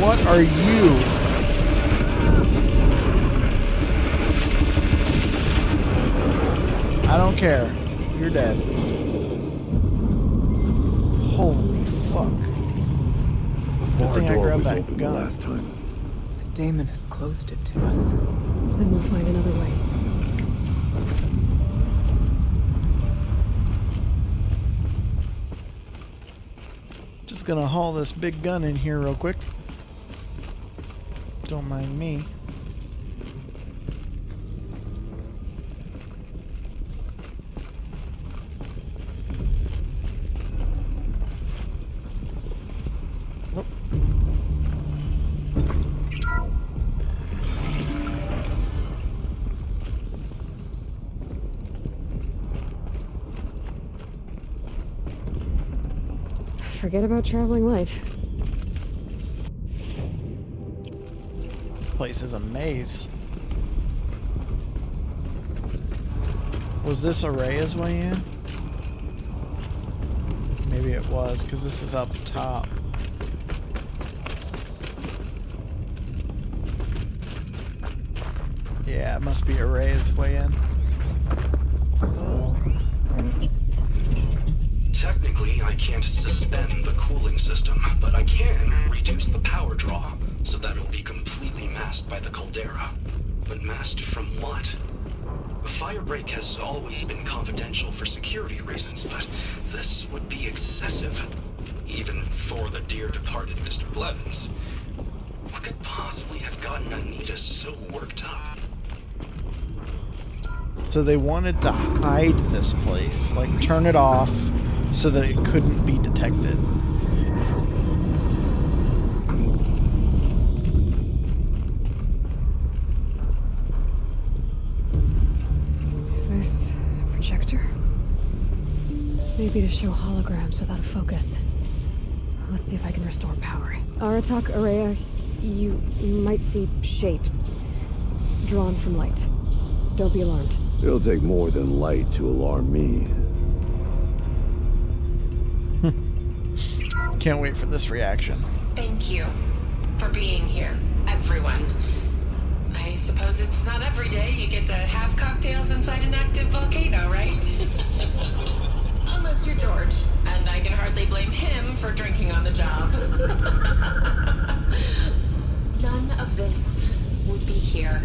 What are you? I don't care. You're dead. Holy fuck. The Good far thing I door grabbed was that open gun. the last time. The Daemon has closed it to us. Then we'll find another way. Just gonna haul this big gun in here real quick. Don't mind me. Nope. Forget about traveling light. Place is a maze. Was this Araya's way in? Maybe it was, because this is up top. Yeah, it must be Araya's way in. Technically, I can't suspend the cooling system, but I can reduce the power draw, so that it'll be completely masked by the caldera. But masked from what? The firebreak has always been confidential for security reasons, but this would be excessive. Even for the dear departed Mr. Blevins. What could possibly have gotten Anita so worked up? So they wanted to hide this place, like turn it off so that it couldn't be detected. Is this a projector? Maybe to show holograms without a focus. Let's see if I can restore power. Aratak, Araya, you might see shapes drawn from light. Don't be alarmed. It'll take more than light to alarm me. Can't wait for this reaction. Thank you for being here, everyone. I suppose it's not every day you get to have cocktails inside an active volcano, right? Unless you're George, and I can hardly blame him for drinking on the job. None of this would be here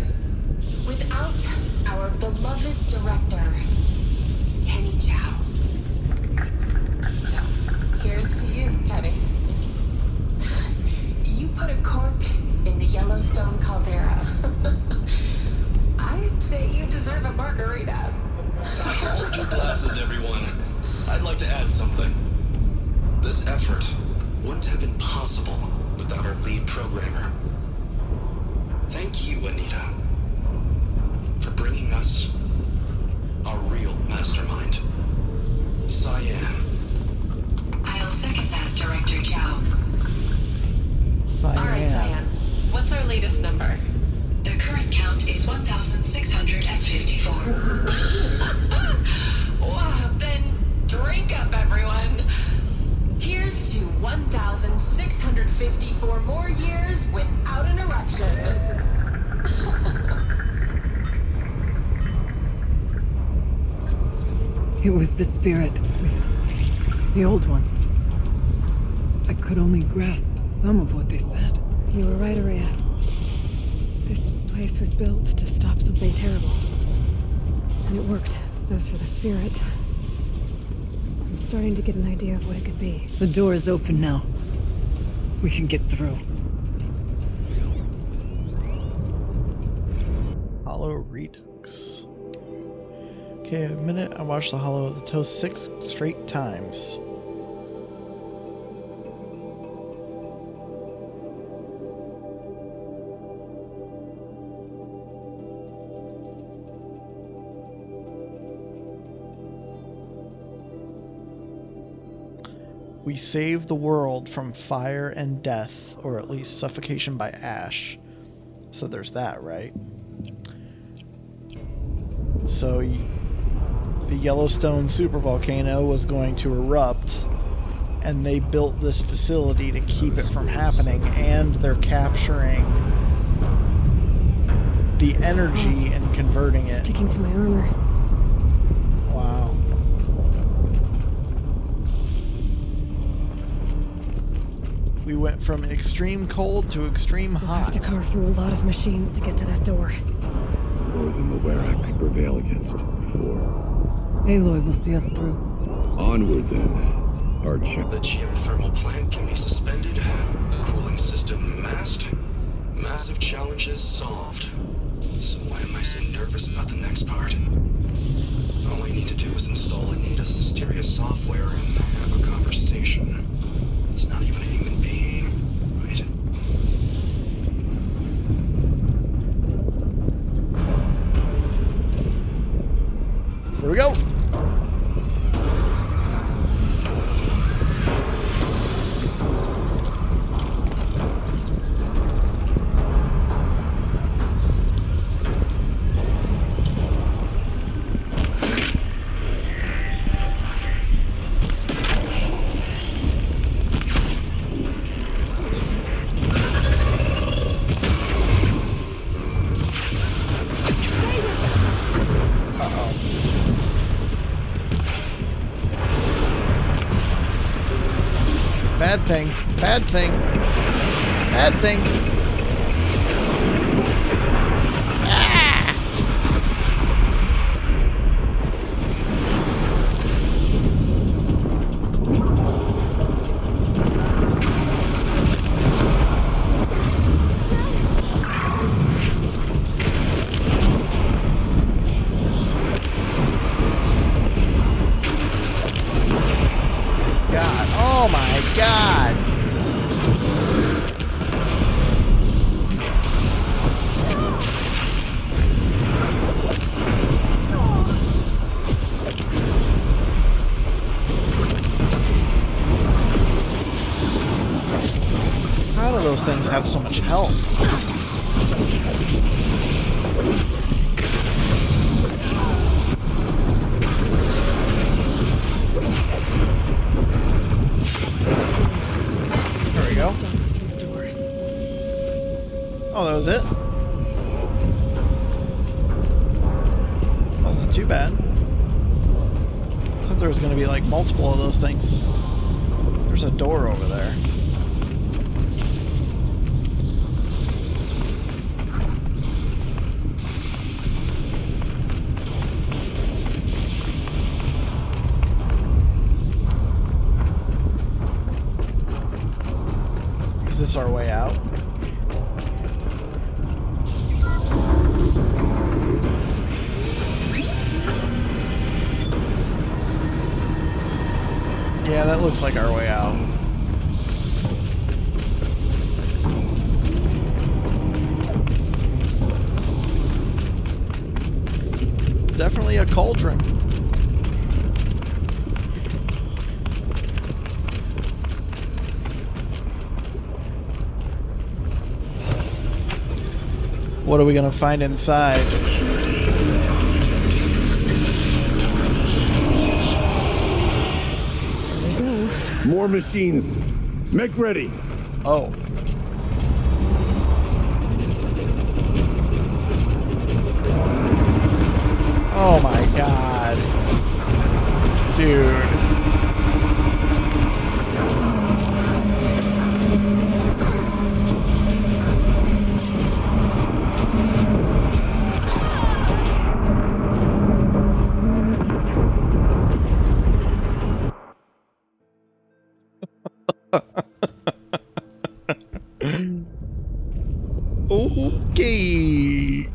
without our beloved director, Kenny Chow. So, here's to you, Kenny. You put a cork in the Yellowstone caldera. I'd say you deserve a margarita. Hold your glasses, everyone. I'd like to add something. This effort wouldn't have been possible without our lead programmer. Thank you, Anita, for bringing us our real mastermind. It was the spirit with the old ones. I could only grasp some of what they said. You were right, Araya. This place was built to stop something terrible. And it worked. As for the spirit, I'm starting to get an idea of what it could be. The door is open now. We can get through. Hollow Redux. Okay, a minute. I watched the Hollow of the Toast 6 straight times. We save the world from fire and death, or at least suffocation by ash. So there's that, right? So the Yellowstone supervolcano was going to erupt, and they built this facility to keep it from happening, and they're capturing the energy and converting it. Sticking to my armor. Wow. We went from extreme cold to extreme We'll have hot. to carve through a lot of machines to get to that door. More than the Werak could prevail against before. Aloy will see us through. Onward then, Archer. The geothermal plant can be suspended. Cooling system masked. Massive challenges solved. So why am I so nervous about the next part? All I need to do is install Anita's hysteria software and have a conversation. It's not even a human being, right? Here we go. Bad thing. Bad thing. Bad thing. Ah! God. Oh my God. How do those things have so much health? There we go. Oh, that was it? Wasn't too bad. I thought there was going to be like multiple of those things. There's a door over there. Is this our way out? Yeah, that looks like our way out. It's definitely a cauldron. What are we gonna find inside? More machines. Make ready. Oh. Oh my God. Dude. Okay.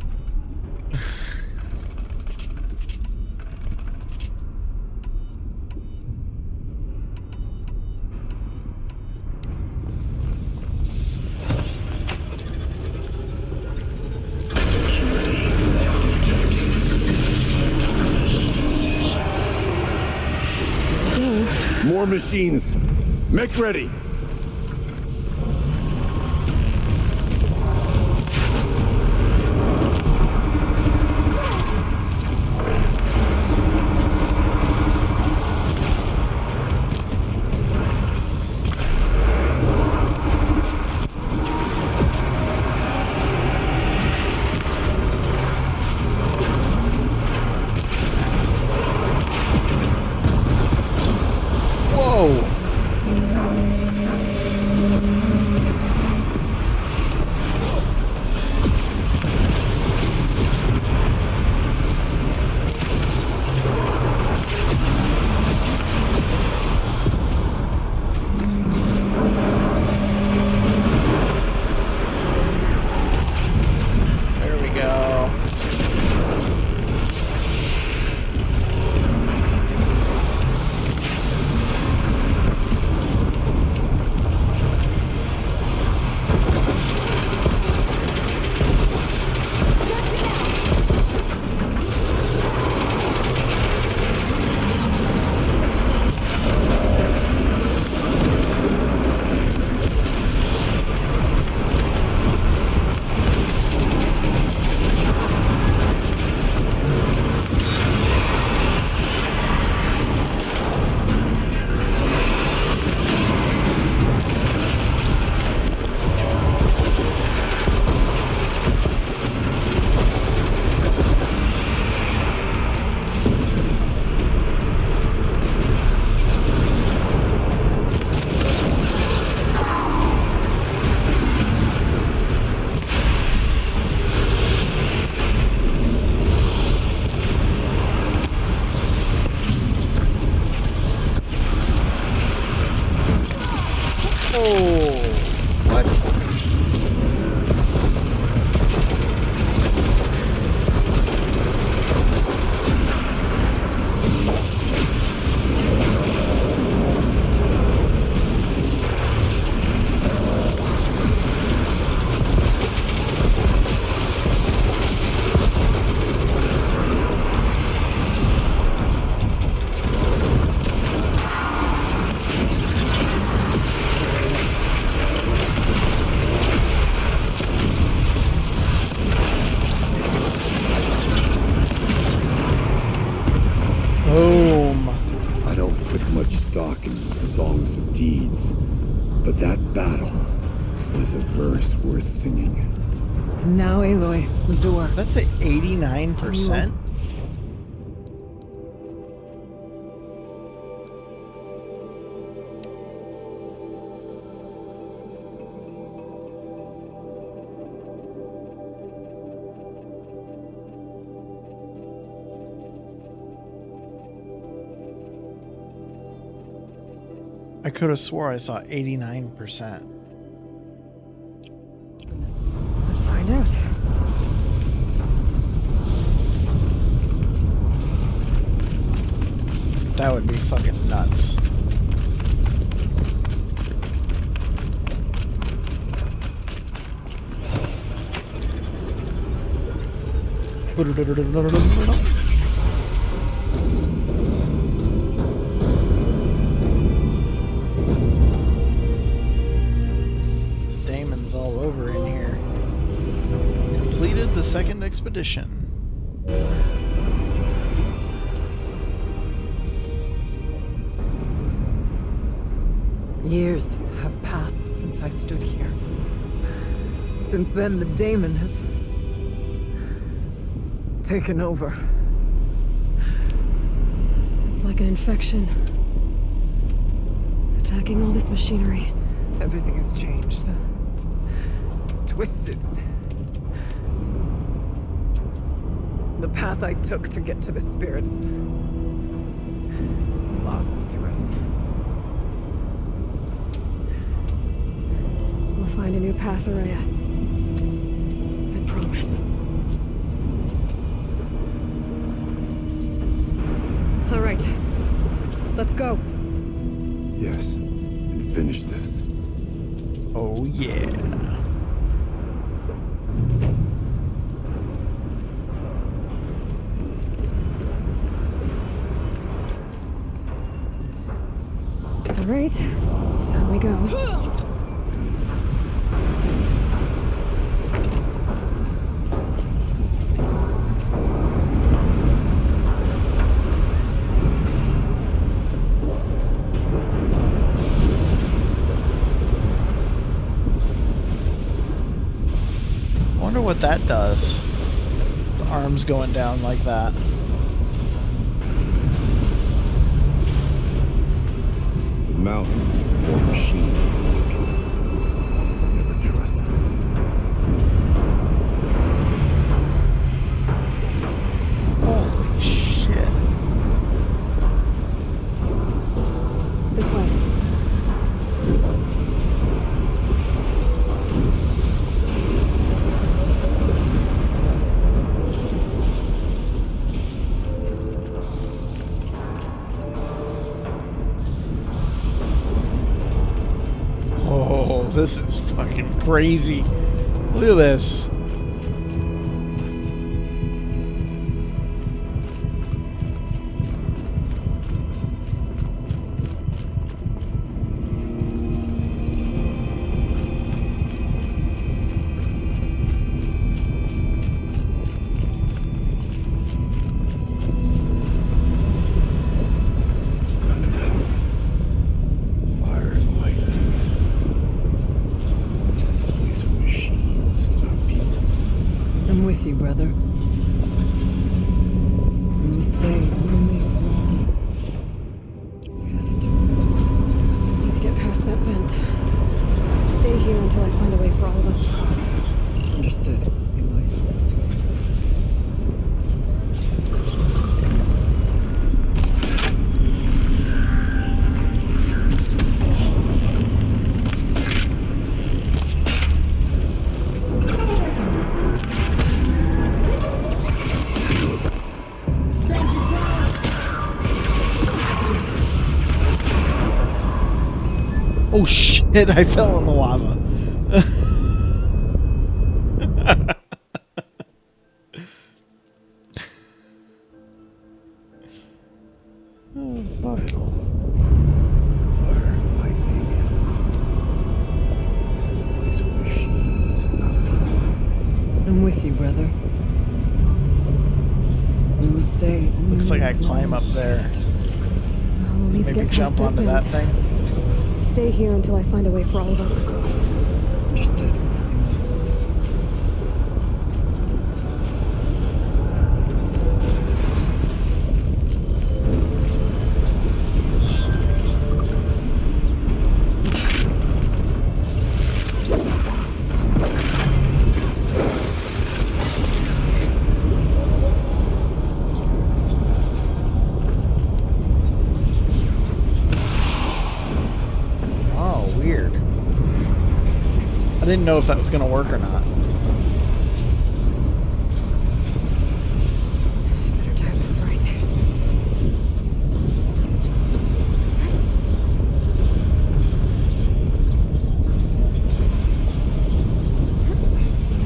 More machines. Make ready. Whoa. There we go. Oh, what? Boom. I don't put much stock in songs of deeds, but that battle was a verse worth singing. Now, Aloy, the door. That's at 89%. I could have swore I saw 89%. Let's find out. That would be fucking nuts. Damon's all over in here. Completed the second expedition. Years have passed since I stood here. Since then, the Daemon has taken over. It's like an infection. Attacking all this machinery. Everything has changed. It's twisted. The path I took to get to the spirits lost to us. We'll find a new path, Araya. I promise. All right. Let's go. Yes, and finish this. Oh, yeah. All right. Down we go. I wonder what that does. The arms going down like that. The mountain is more machine than weak. Never trusted it. Holy shit. This way. Oh, this is fucking crazy. Look at this. Fire and lightning. This is a place for machines, not people. I'm with you, brother. And you stay only as long as you have to. Need to get past that vent. Stay here until I find a way for all of us to cross. Understood, Aloy. Oh shit, I fell in the lava. Oh, fuck. Fire and lightning. This is a place for machines, not people. I'm with you, brother. You stay only Looks like I as long climb up as you there. have to. We'll need to Maybe get past jump that onto that vent. thing. Stay here until I find a way for all of us to cross. Understood. Oh, weird. I didn't know if that was going to work or not. Better time this right.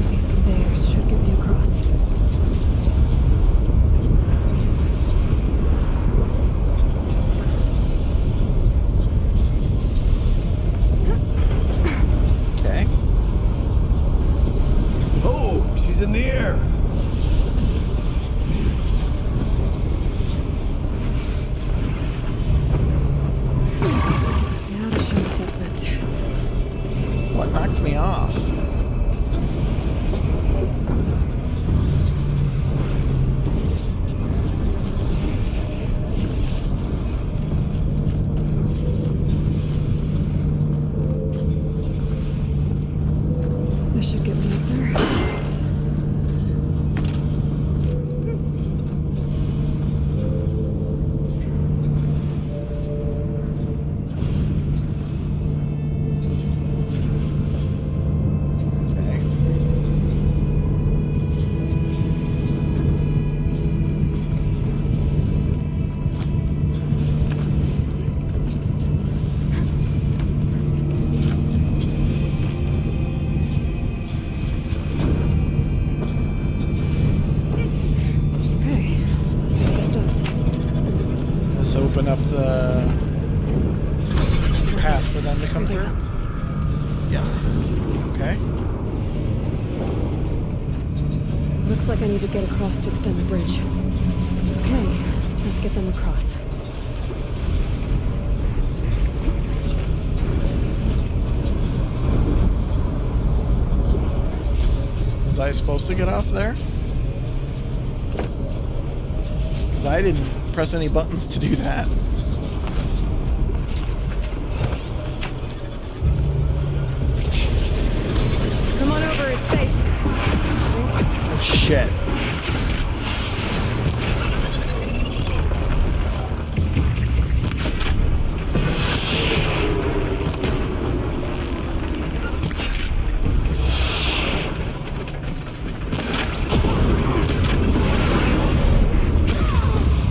These conveyors should get me across. Okay. open up the path for them to come through? Yes. Okay. Looks like I need to get across to extend the bridge. Okay, let's get them across. Was I supposed to get off there? Because I didn't press any buttons to do that. Come on over, it's safe. Oh, shit.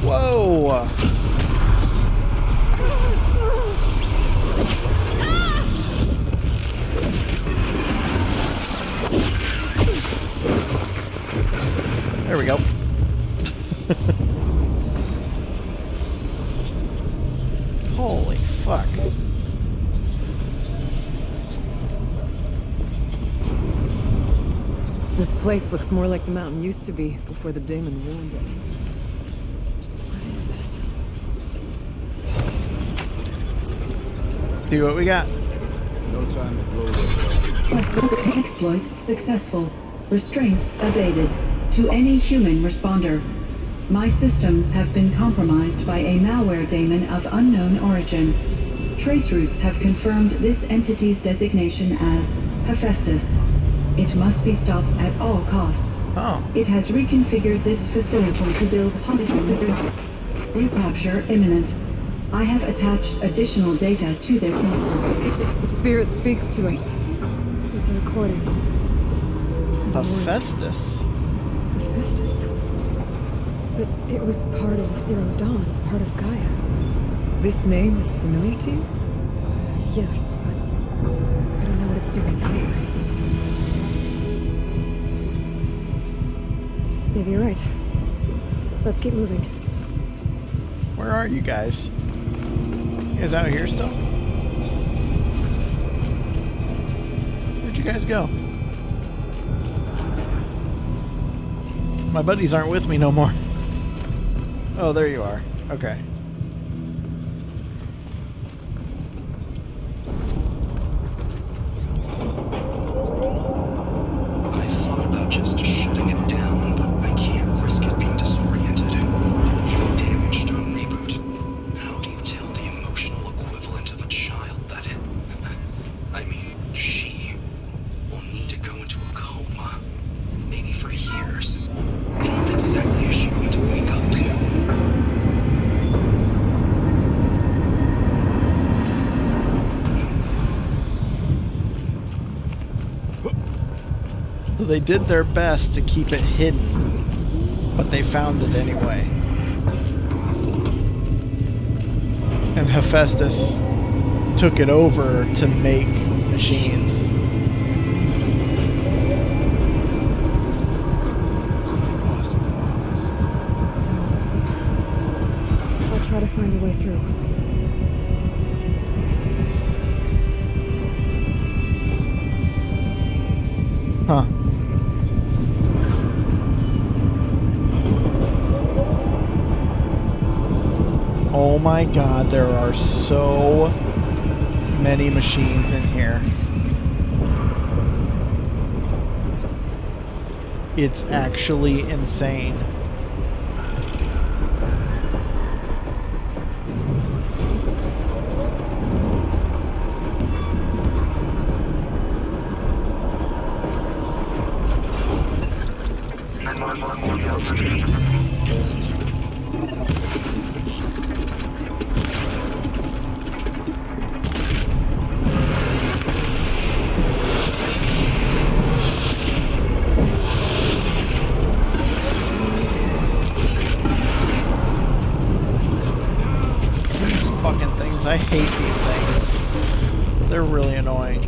Whoa! There we go. Holy fuck. This place looks more like the mountain used to be before the daemon ruined it. What is this? See what we got. No time to blow this. Exploit successful. Restraints evaded. To any human responder. My systems have been compromised by a malware daemon of unknown origin. Trace routes have confirmed this entity's designation as Hephaestus. It must be stopped at all costs. Oh. It has reconfigured this facility to build polygons. Recapture imminent. I have attached additional data to this network. The spirit speaks to us. It's a recording. Hephaestus. Hephaestus? But it was part of Zero Dawn, part of Gaia. This name is familiar to you? Yes, but I don't know what it's doing here. Maybe you're right. Let's keep moving. Where are you guys? You guys out here still? Where'd you guys go? My buddies aren't with me no more. Oh, there you are. Okay. I thought about just shutting it down, but I can't risk it being disoriented, even damaged on reboot. How do you tell the emotional equivalent of a child that I mean, she will need to go into a coma, maybe for years. And what exactly is she going to wake up to? So they did their best to keep it hidden, but they found it anyway. And Hephaestus took it over to make machines. I'll try to find a way through. Huh. Oh my god, there are so many machines in here. It's actually insane. I hate these things. They're really annoying.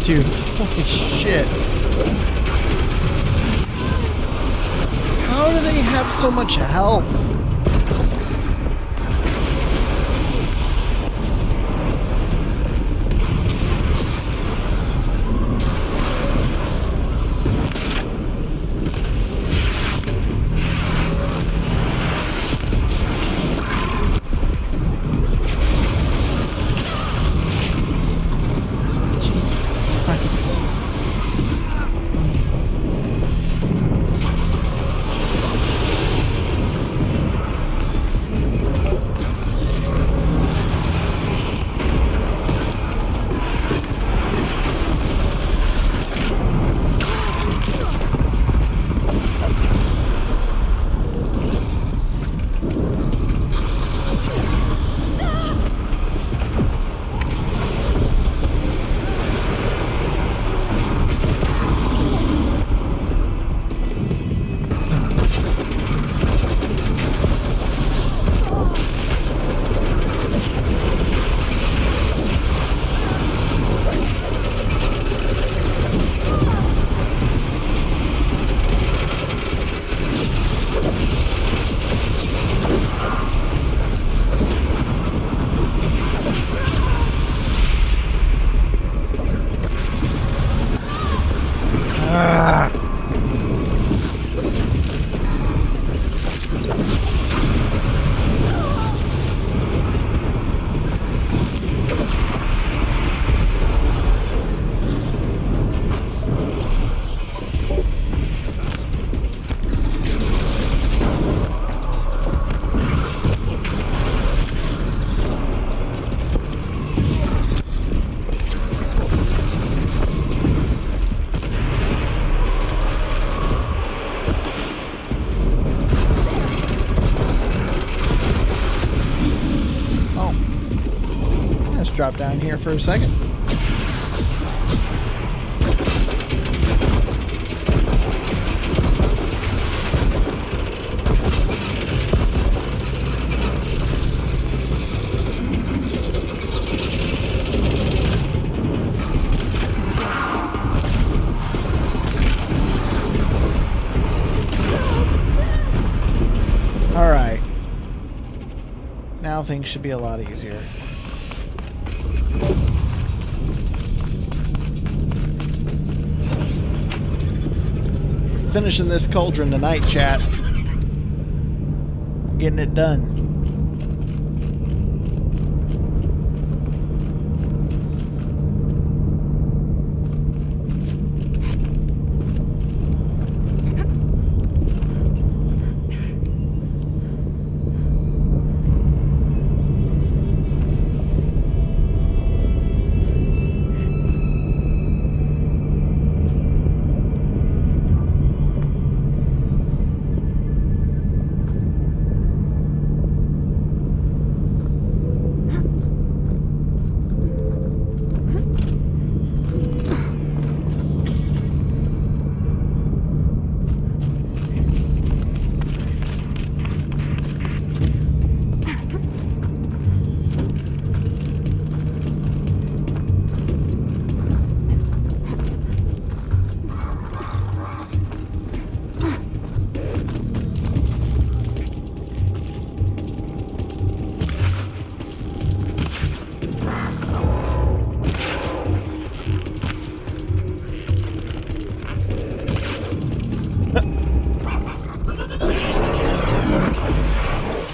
Dude, holy shit. How do they have so much health? Drop down here for a second. All right. Now things should be a lot easier. Finishing this cauldron tonight, chat. Getting it done.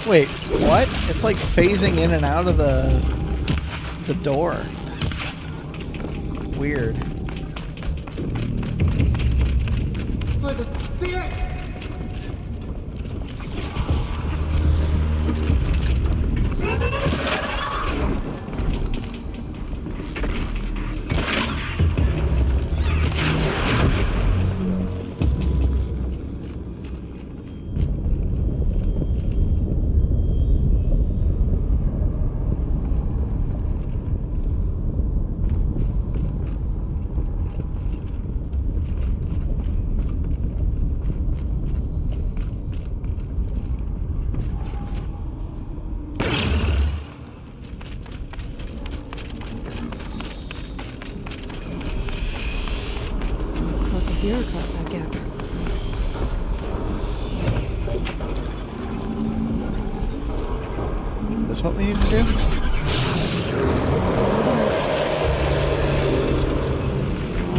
Wait, what? It's like phasing in and out of the door. Weird. For the spirit! spear across that gap. Is this what we need to do?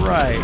Right.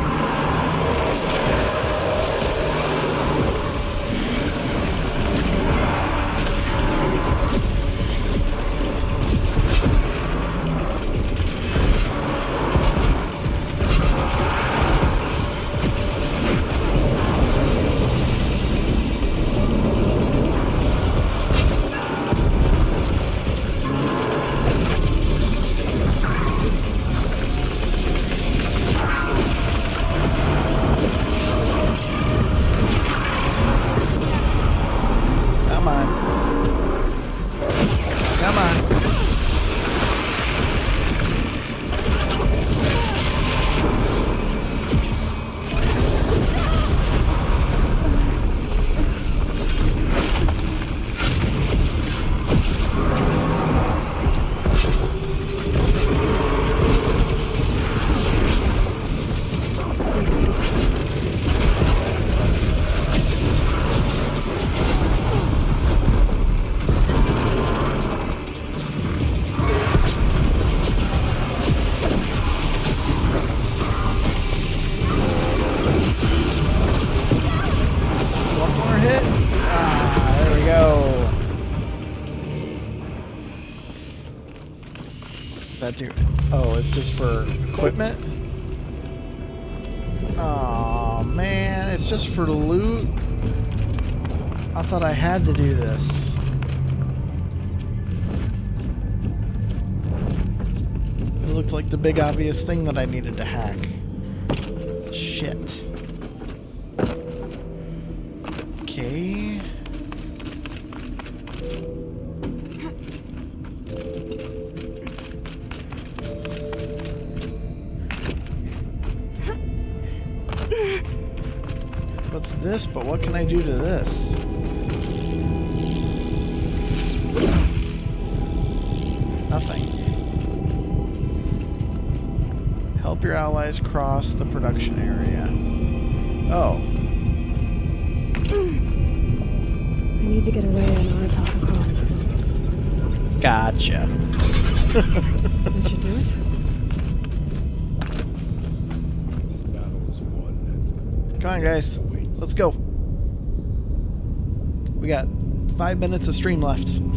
That do? Oh, it's just for equipment? Oh man, it's just for loot? I thought I had to do this. It looked like the big obvious thing that I needed to hack. Shit. Okay. What's this? But what can I do to this? Nothing. Help your allies cross the production area. Oh. I need to get Araya and Aratak across. Gotcha. That should do it. Come on, guys. Let's go. We got 5 minutes of stream left. And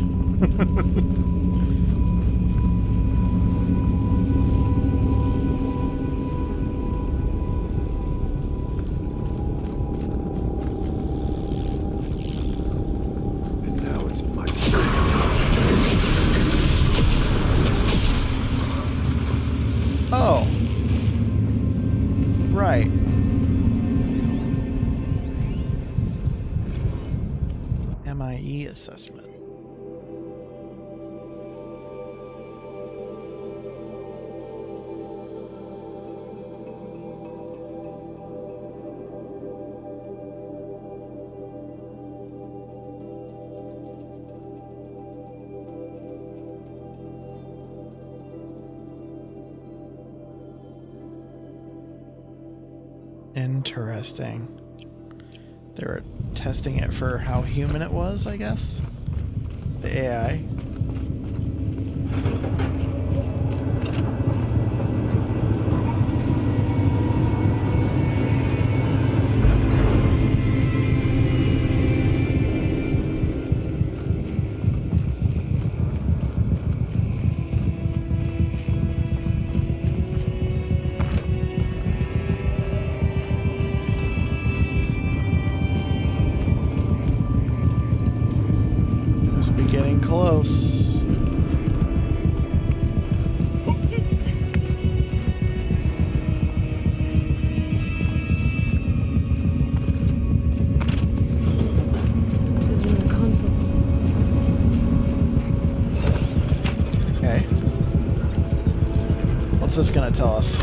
now it's my Oh. Right. MIE assessment. Interesting. They were testing it for how human it was, I guess. The AI. Getting close. Okay. What's this gonna tell us?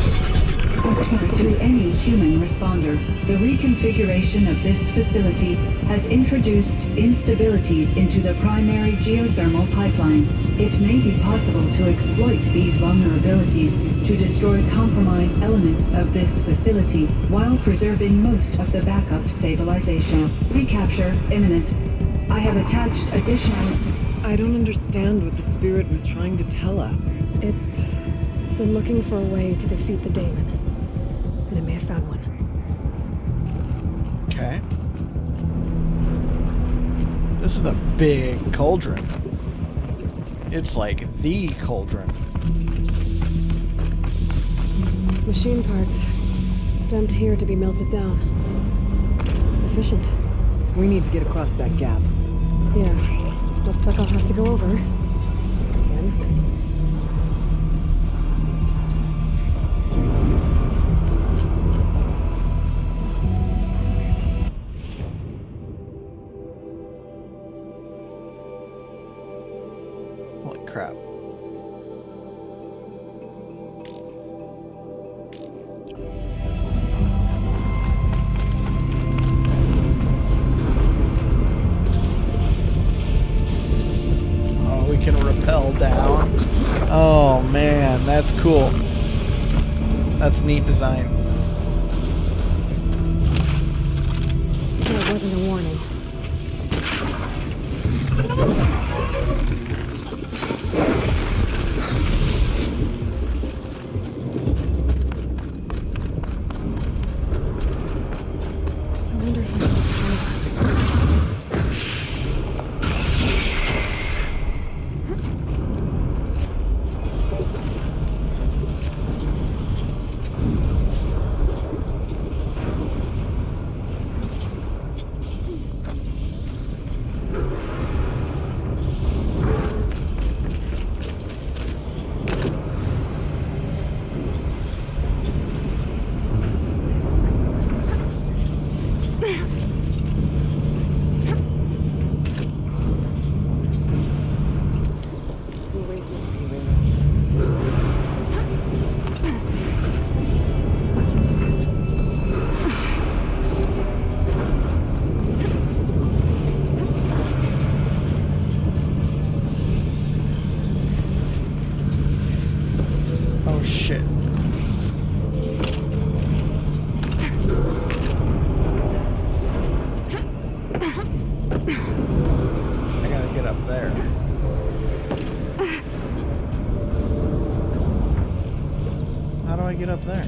To any human responder, the reconfiguration of this facility has introduced instabilities into the primary geothermal pipeline. It may be possible to exploit these vulnerabilities to destroy compromised elements of this facility while preserving most of the backup stabilization. Recapture imminent. I have attached additional... I don't understand what the spirit was trying to tell us. It's been looking for a way to defeat the Daemon, and it may have found one. Okay. This is a big cauldron. It's like the cauldron. Machine parts dumped here to be melted down. Efficient. We need to get across that gap. Yeah. Looks like I'll have to go over. Again. Holy crap. We can rappel down. Oh man, that's cool. That's neat design. There wasn't a warning. I wonder if I can Shit. I gotta get up there. How do I get up there?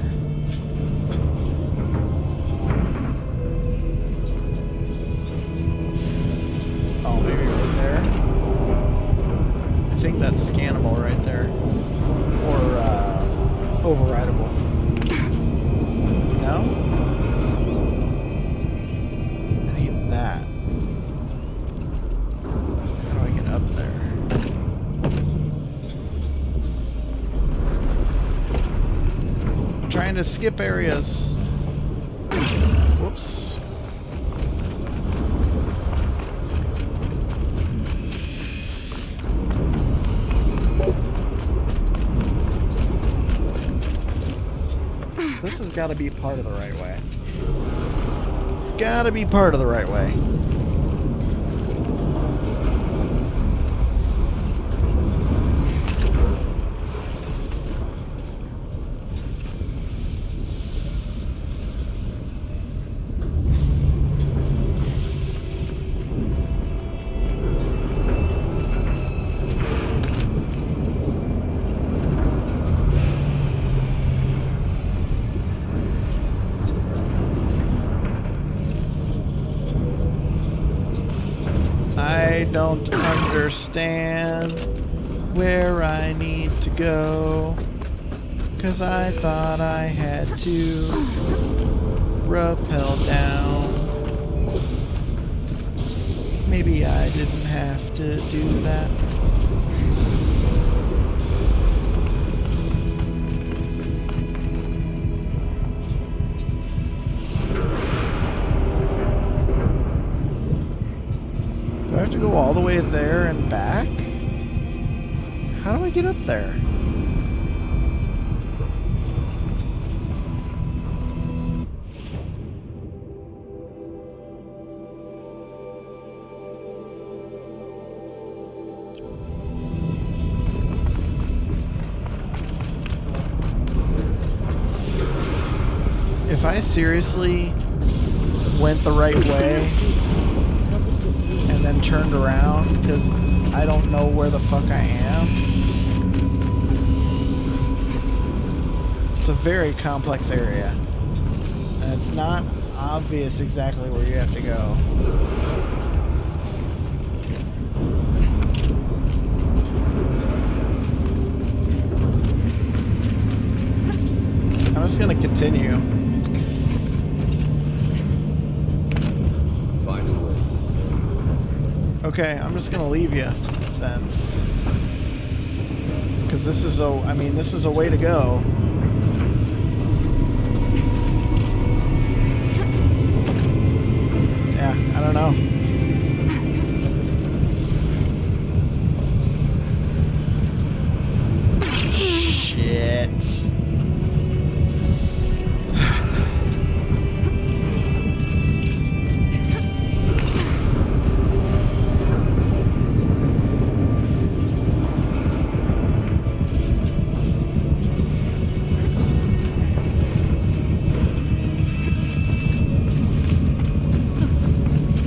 Oh, maybe right there? I think that's scannable right there. Or, overrideable. No? I need that. How do I get up there? I'm trying to skip areas. Whoops. This has got to be part of the right way. Gotta be part of the right way. I don't understand where I need to go, 'cause I thought I had to rappel down. Maybe I didn't have to do that. Do I have to go all the way there and back? How do I get up there? I seriously went the right way and then turned around because I don't know where the fuck I am. It's a very complex area. And it's not obvious exactly where you have to go. I'm just gonna continue. Find a way. Okay, I'm just gonna leave you then. Because this is this is a way to go. Yeah, I don't know. Shit.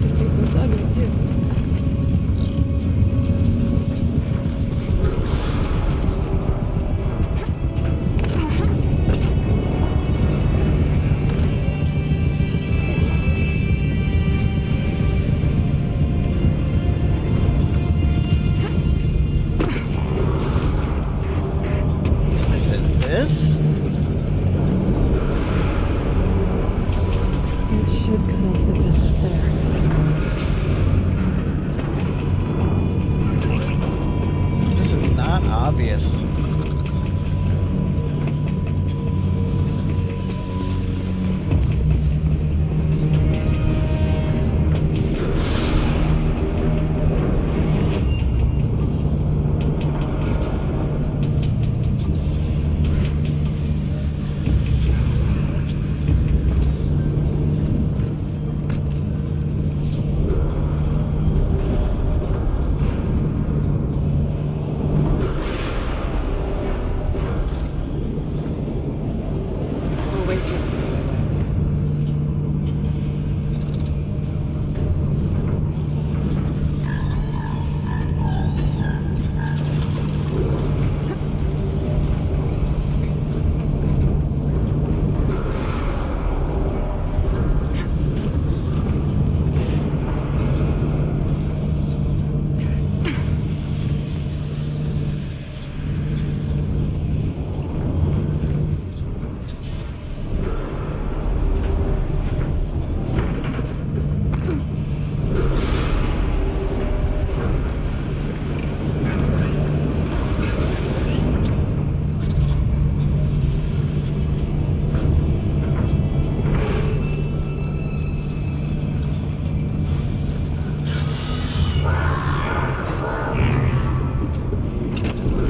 This thing's most obvious, too. Is it this? It should cut off the vent up there. This is not obvious. We'll wait just a minute.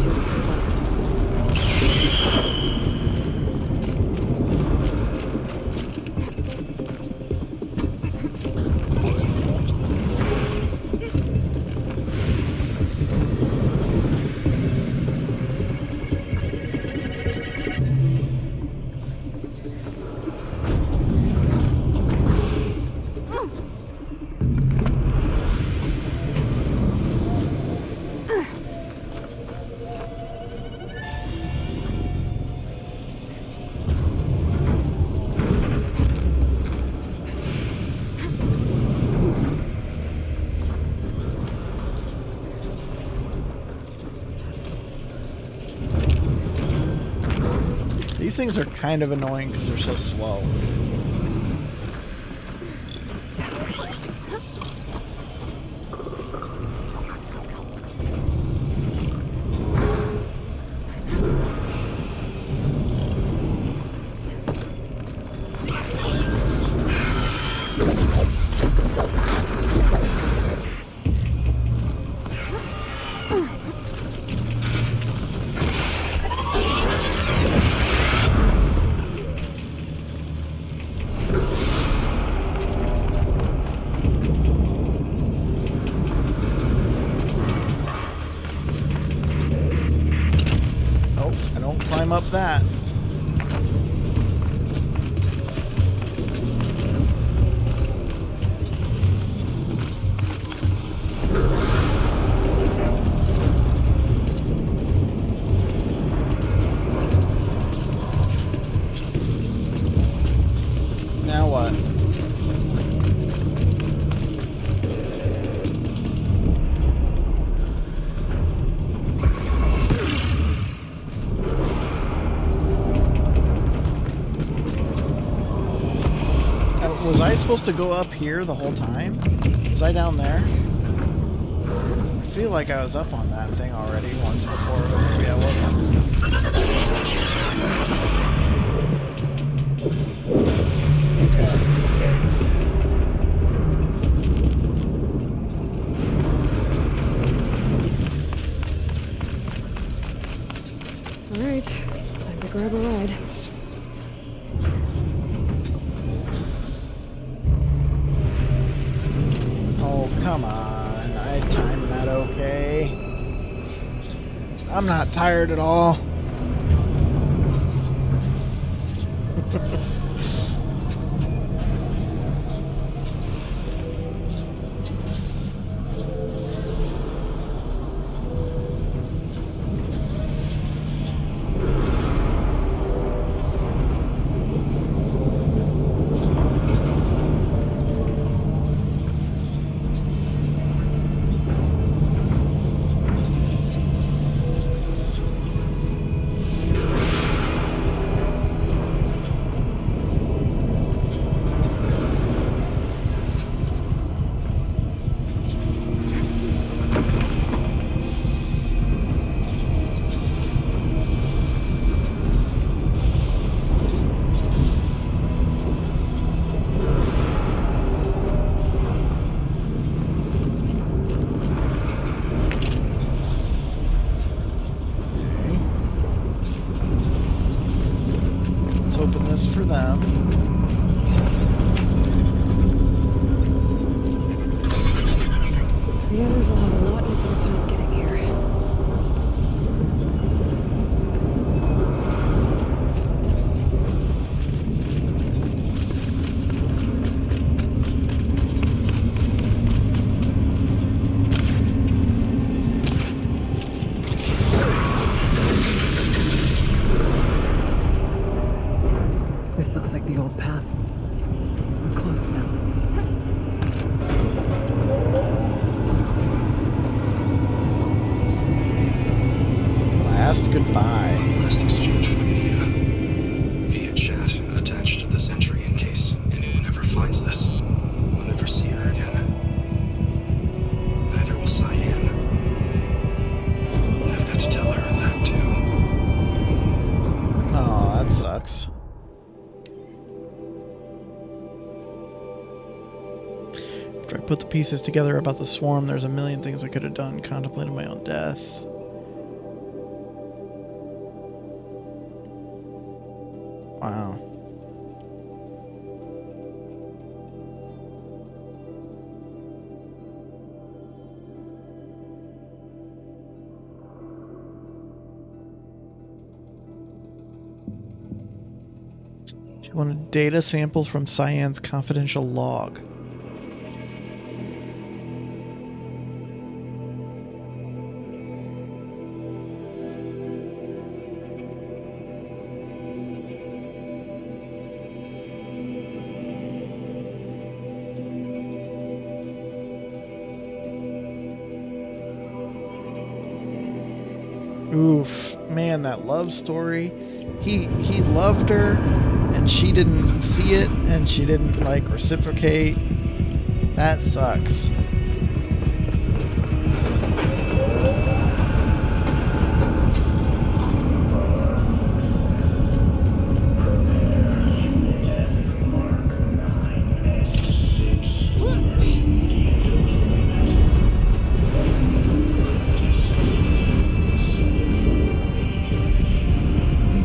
Just relax. These things are kind of annoying because they're so slow. Climb up that. I supposed to go up here the whole time? Was I down there? I feel like I was up on that thing already once before, but maybe I wasn't. Okay. Alright, time to grab a ride. Oh, come on. I timed that okay. I'm not tired at all. Open this for them. The others will have a lot easier time getting here. This looks like the old path. We're close now. Last goodbye. Last exchange with Mia. Via chat, attached to this entry in case anyone ever finds this. We'll never see her again. Neither will Cyan. I've got to tell her that too. Oh, that sucks. After I put the pieces together about the swarm, there's a million things I could have done, contemplating my own death. Wow. She wanted data samples from Cyan's confidential log. Oof, man, that love story. He loved her, and she didn't see it, and she didn't like reciprocate. That sucks.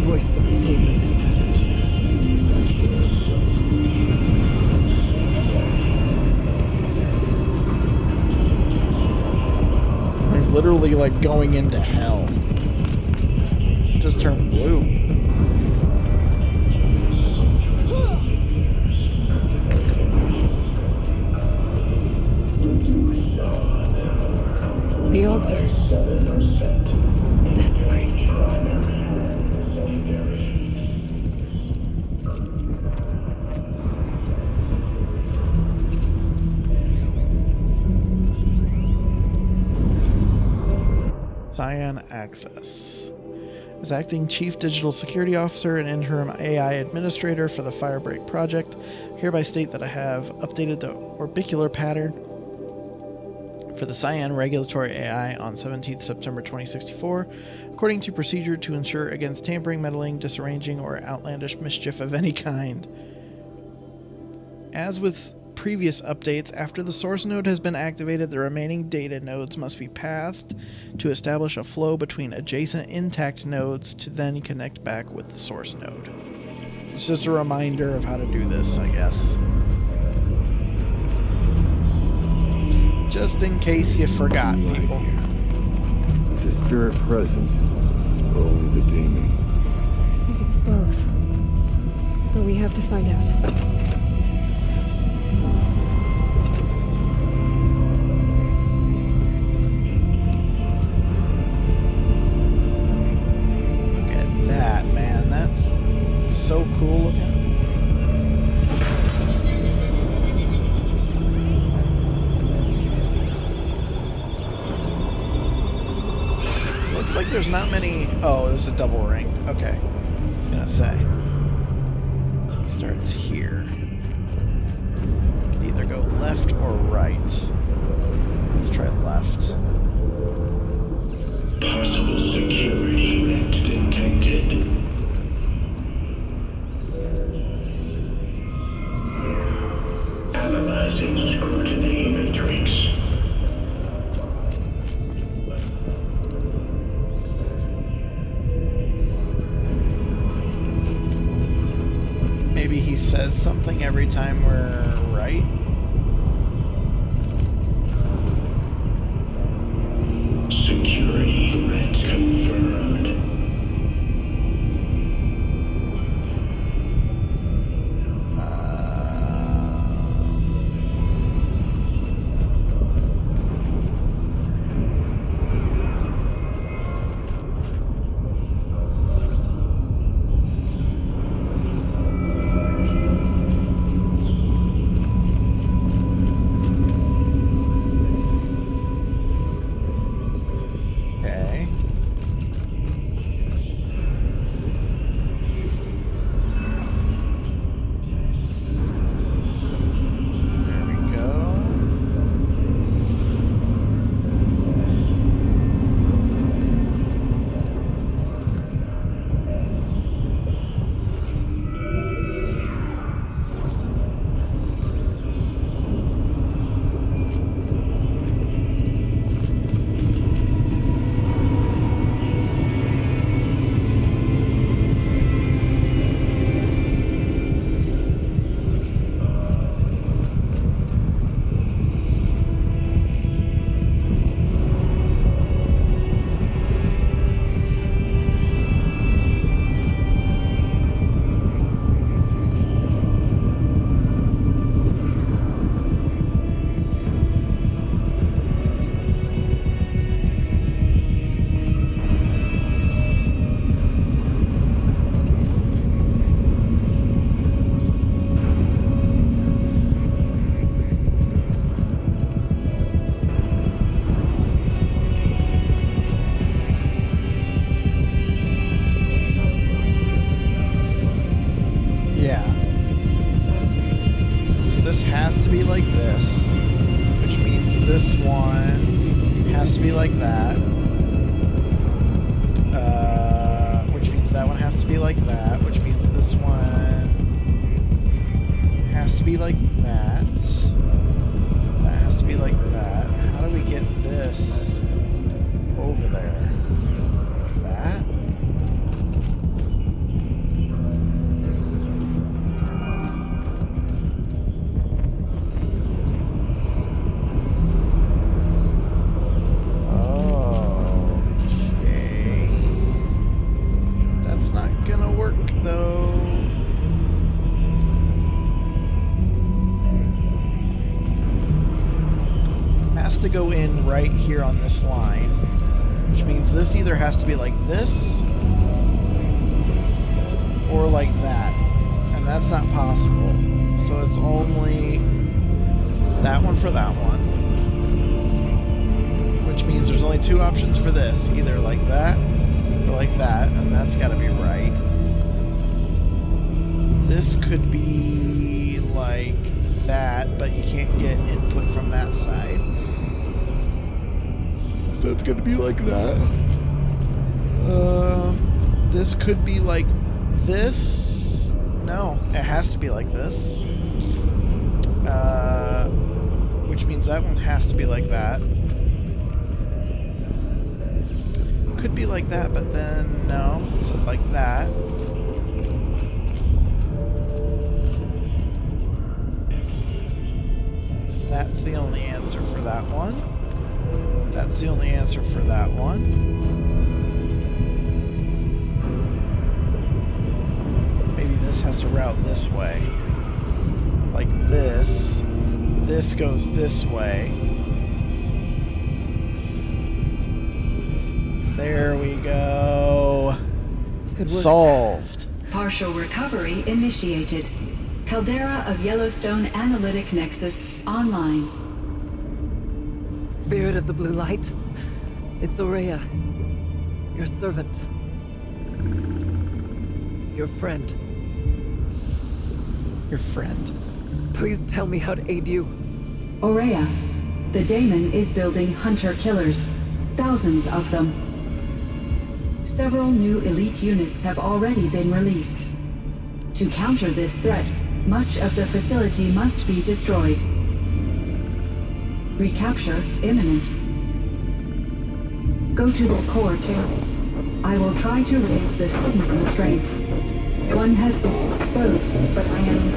Voice of the demon. He's literally like going into hell. Just turned blue. The altar. Desecrate. Cyan access. As acting Chief Digital Security Officer and interim AI Administrator for the Firebreak project, I hereby state that I have updated the orbicular pattern for the Cyan regulatory AI on 17th September 2064, according to procedure to ensure against tampering, meddling, disarranging, or outlandish mischief of any kind. As with previous updates, after the source node has been activated, the remaining data nodes must be pathed to establish a flow between adjacent intact nodes to then connect back with the source node. So it's just a reminder of how to do this, I guess. Just in case you forgot, people. Is the spirit present, or only the demon? I think it's both. But we have to find out. That, man, that's so cool looking. Looks like there's not many. Oh, there's a double ring. Okay. I was gonna say. It starts here. Can either go left or right. Let's try left. Possible security event detected. Analyzing scrutiny matrix. Maybe he says something every time we're right. Security threat confirmed. Like this, which means this one has to be like that, which means that one has to be like that, which means this one has to be like that, that has to be like that. How do we get this over there? Like that? Go in right here on this line, which means this either has to be like this or like that, and that's not possible. So it's only that one for that one, which means there's only two options for this, either like that Or like that, and that's got to be right. This could be like that, but you can't get input from that side. So it's going to be like that. This could be like this. No, it has to be like this. Which means that one has to be like that. Could be like that, but then no. So like that. That's the only answer for that one. That's the only answer for that one. Maybe this has to route this way. Like this. This goes this way. There we go. Solved. Partial recovery initiated. Caldera of Yellowstone Analytic Nexus online. Spirit of the blue light. It's Aurea. Your servant. Your friend. Your friend. Please tell me how to aid you. Aurea, the daemon is building hunter-killers. Thousands of them. Several new elite units have already been released. To counter this threat, much of the facility must be destroyed. Recapture imminent. Go to the core chamber. I will try to raise the signal constraints. One has been exposed, but I am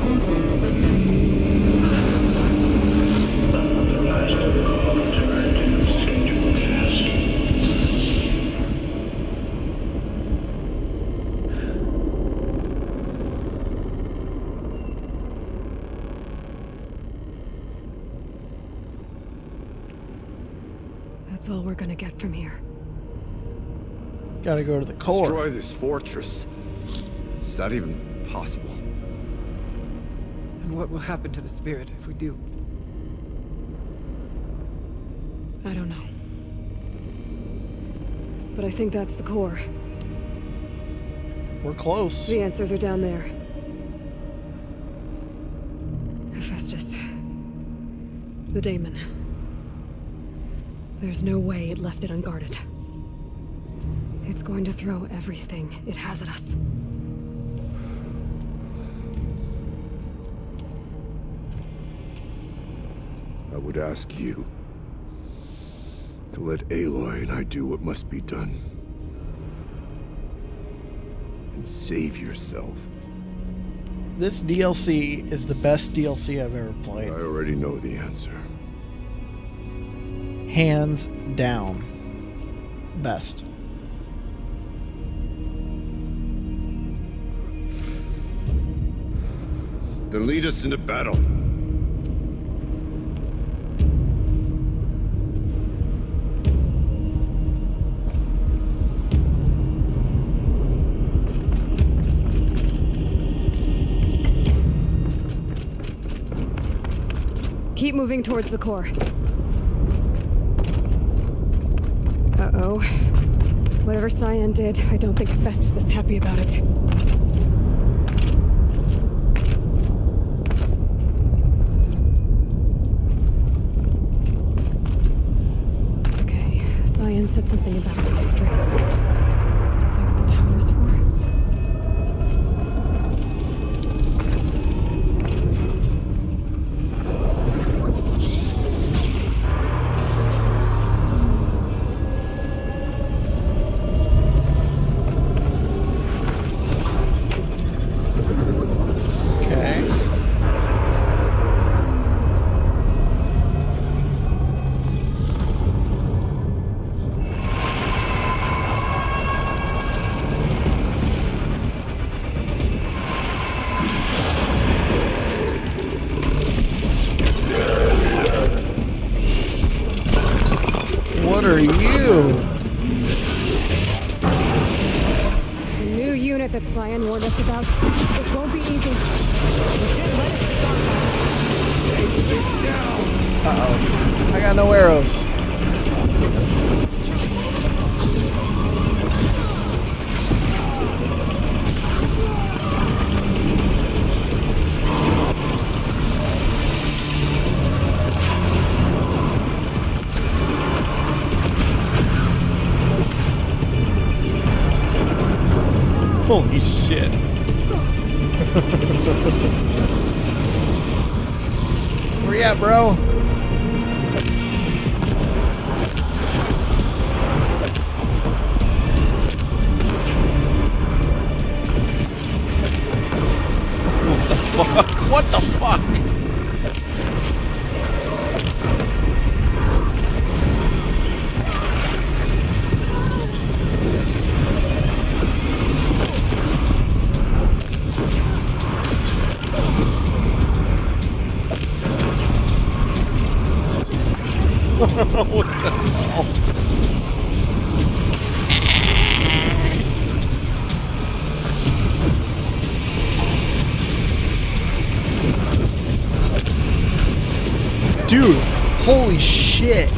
That's all we're gonna get from here. Gotta go to the core. Destroy this fortress. Is that even possible? And what will happen to the spirit if we do? I don't know. But I think that's the core. We're close. The answers are down there. Hephaestus. The daemon. There's no way it left it unguarded. It's going to throw everything it has at us. I would ask you to let Aloy and I do what must be done. And save yourself. This DLC is the best DLC I've ever played. I already know the answer. Hands down. Best. Then lead us into battle. Keep moving towards the core. Uh-oh. Whatever Cyan did, I don't think Hephaestus is happy about it. Okay, Cyan said something about those straits. Is that what the tower's for? What are you? The new unit that Cyan warned us about. It won't be easy. We can't let it stop us. Uh-oh. I got no arrows. Holy shit. Where you at, bro? What the fuck? What the hell? Dude, holy shit.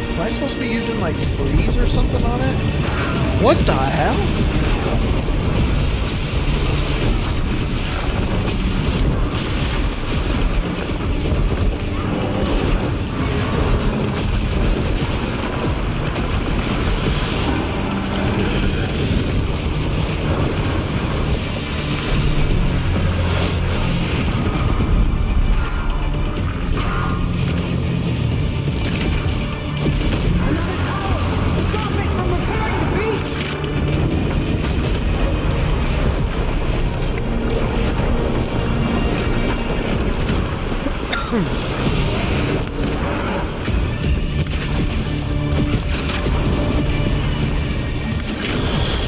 Am I supposed to be using like freeze or something on it? What the hell?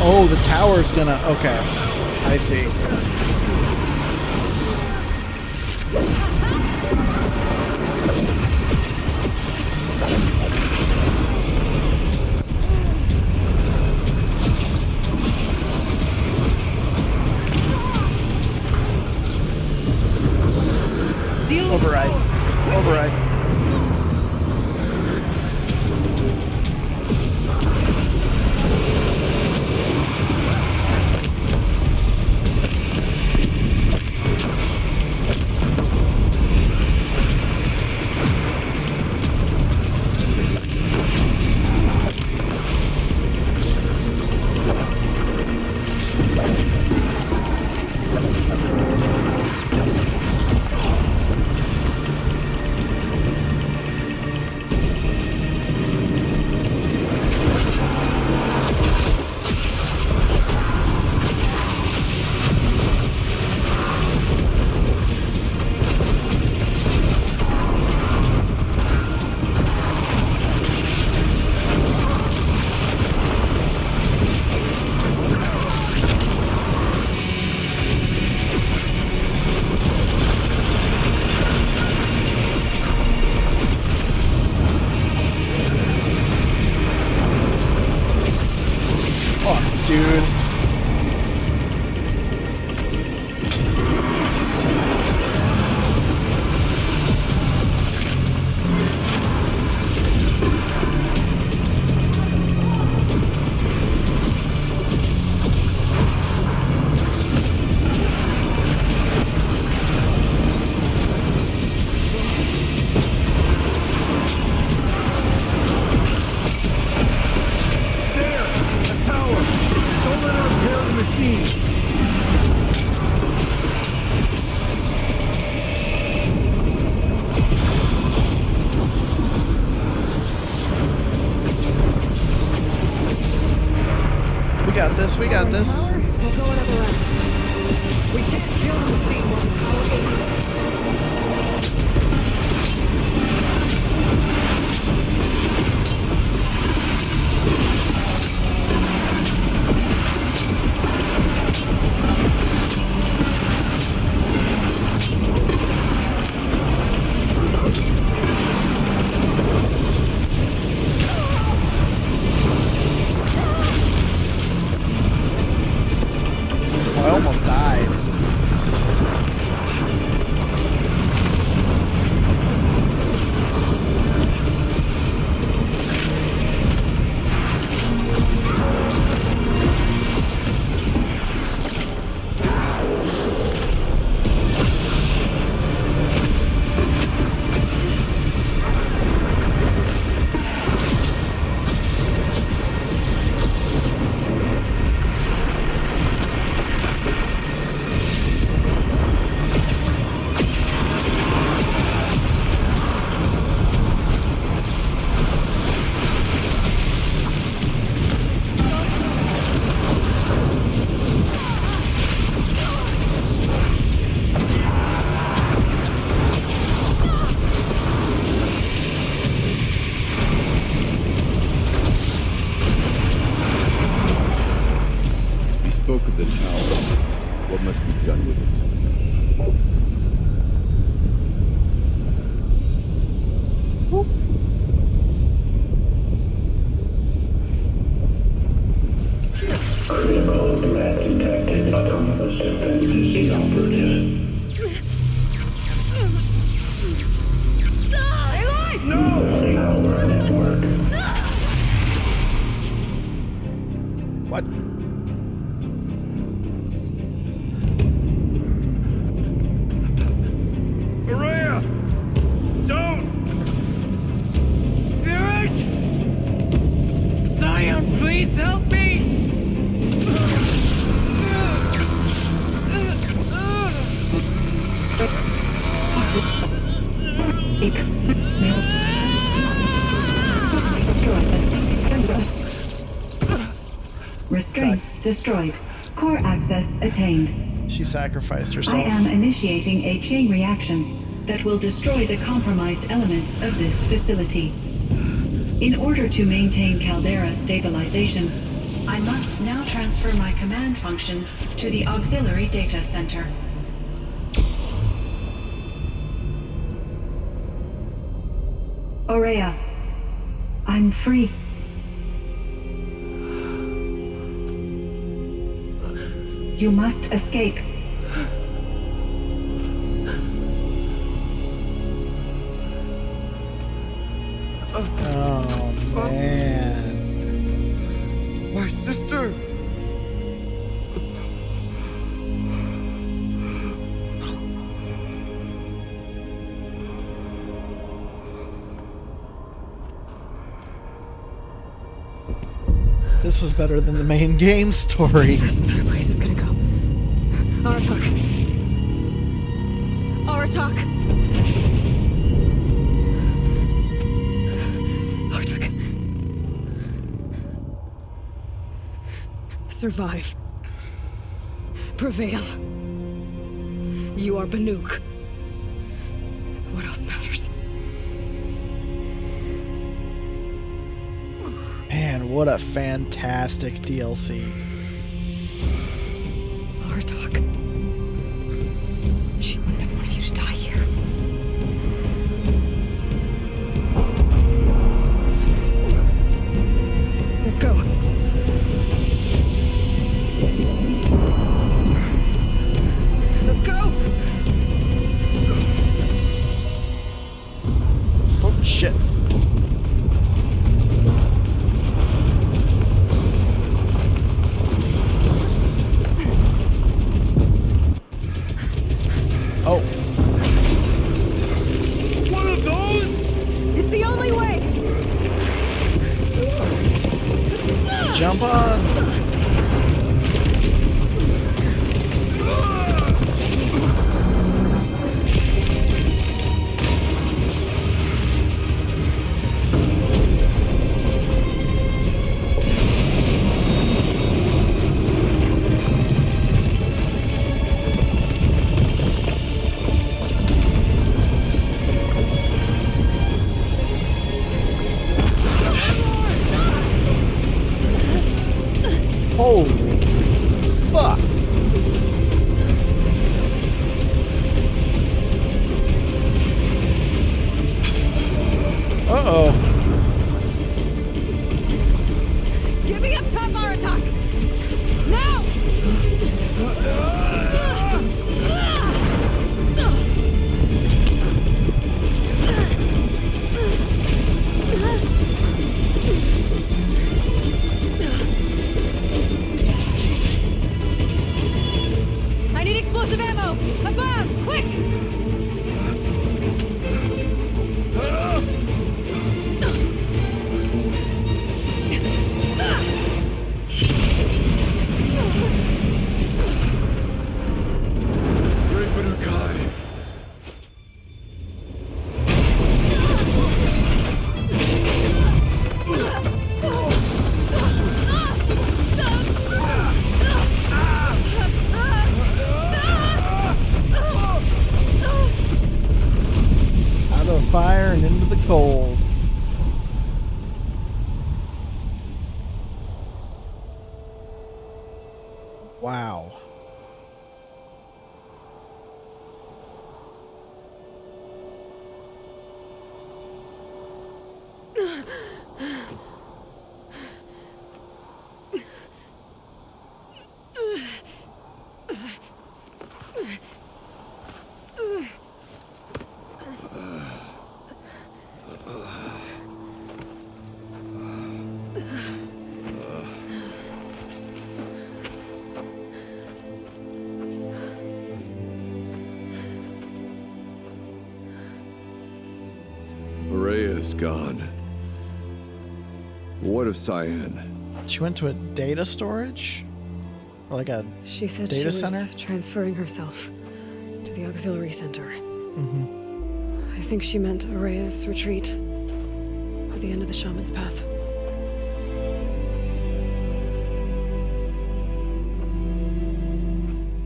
Oh, the tower's gonna... Okay. I see. Override. Override. Dude. We got this, we got this. We'll go another round. We can't kill the machine while the power is. I almost died. You spoke of the tower. What must be done with it? Critical threat detected. Autonomous defenses inoperative. Tower network. What? Maria! Don't! Spirit! Scion, please help me! Restraints destroyed. Core access attained. She sacrificed herself. I am initiating a chain reaction that will destroy the compromised elements of this facility. In order to maintain caldera stabilization, I must now transfer my command functions to the auxiliary data center. Aurea, I'm free. You must escape. Oh, man. My sister! This was better than the main game story. This entire place is gonna go. Aratak. Aratak. Aratak. Survive. Prevail. You are Banuk. What else matters? Man, what a fantastic DLC. Aratak. She wouldn't have wanted you to die here. Let's go. Let's go! Oh, shit. Oh. Fuck! Uh-oh. Get me up top, Aratak! Now! I need explosive ammo! Above! Quick! Great Manukai. Out of the fire and into the cold. Wow. Maria's gone. What of Cyan? She went to a data storage? Or like a She said data she was center? transferring herself to the auxiliary center. Mm-hmm. I think she meant Araya's retreat at the end of the shaman's path.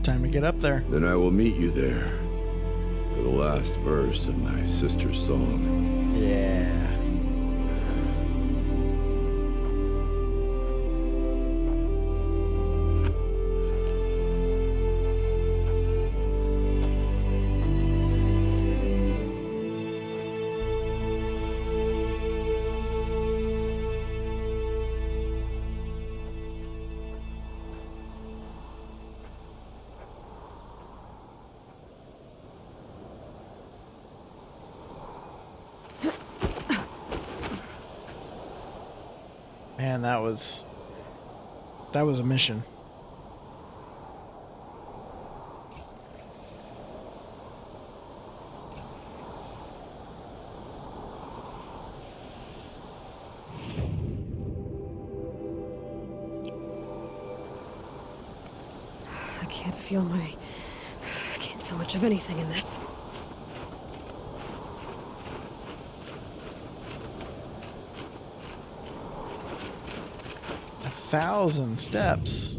Time to get up there. Then I will meet you there for the last verse of my sister's song. Yeah. Man, that was a mission. I can't feel much of anything in this. A 1,000 steps.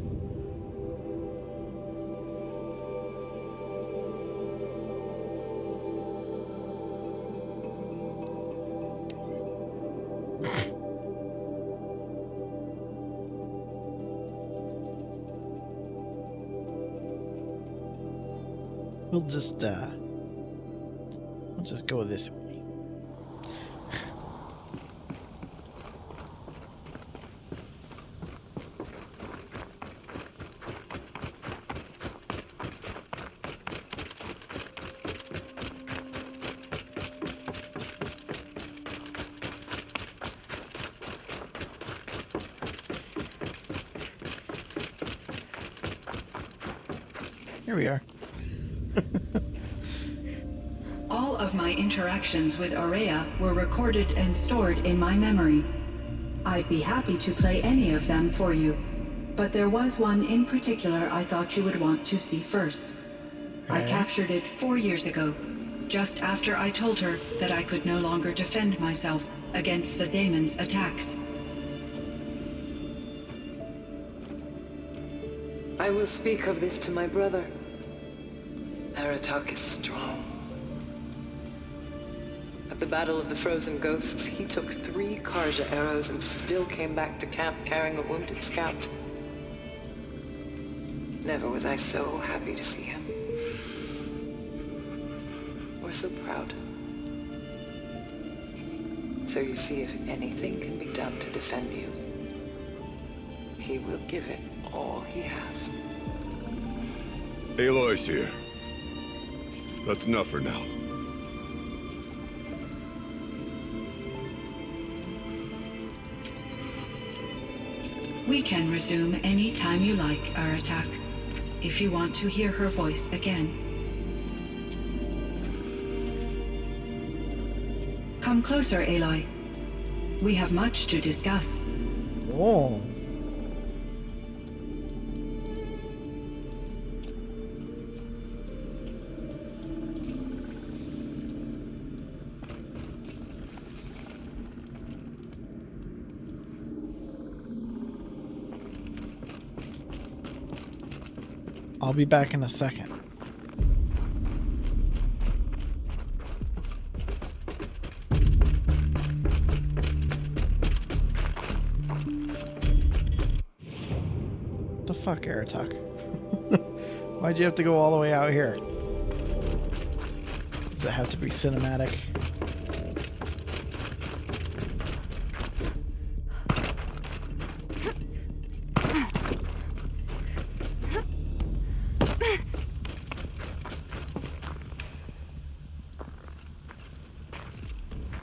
We'll just go this way. Here we are. All of my interactions with Aurea were recorded and stored in my memory. I'd be happy to play any of them for you, but there was one in particular I thought you would want to see first. I captured it 4 years ago, just after I told her that I could no longer defend myself against the daemon's attacks. I will speak of this to my brother. Aratak is strong. At the Battle of the Frozen Ghosts, he took 3 Karja arrows and still came back to camp carrying a wounded scout. Never was I so happy to see him. Or so proud. So you see, if anything can be done to defend you, he will give it all he has. Aloy's here. That's enough for now. We can resume any time you like, Aratak, if you want to hear her voice again. Come closer, Aloy. We have much to discuss. Oh. I'll be back in a second. The fuck, Aratak? Why'd you have to go all the way out here? Does it have to be cinematic?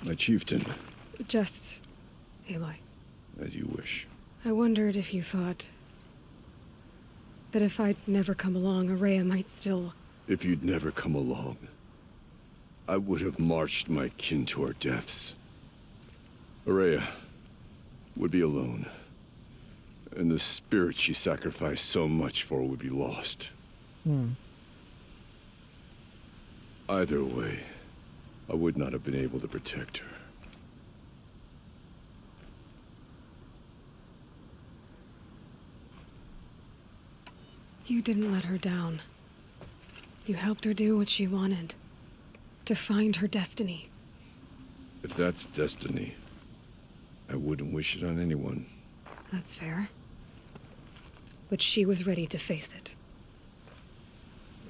My chieftain, Just... Aloy. as you wish. I wondered if you thought that if I'd never come along, Araya might still... If you'd never come along, I would have marched my kin to our deaths. Araya would be alone, and the spirit she sacrificed so much for would be lost. Either way, I would not have been able to protect her. You didn't let her down. You helped her do what she wanted. To find her destiny. If that's destiny, I wouldn't wish it on anyone. That's fair. But she was ready to face it.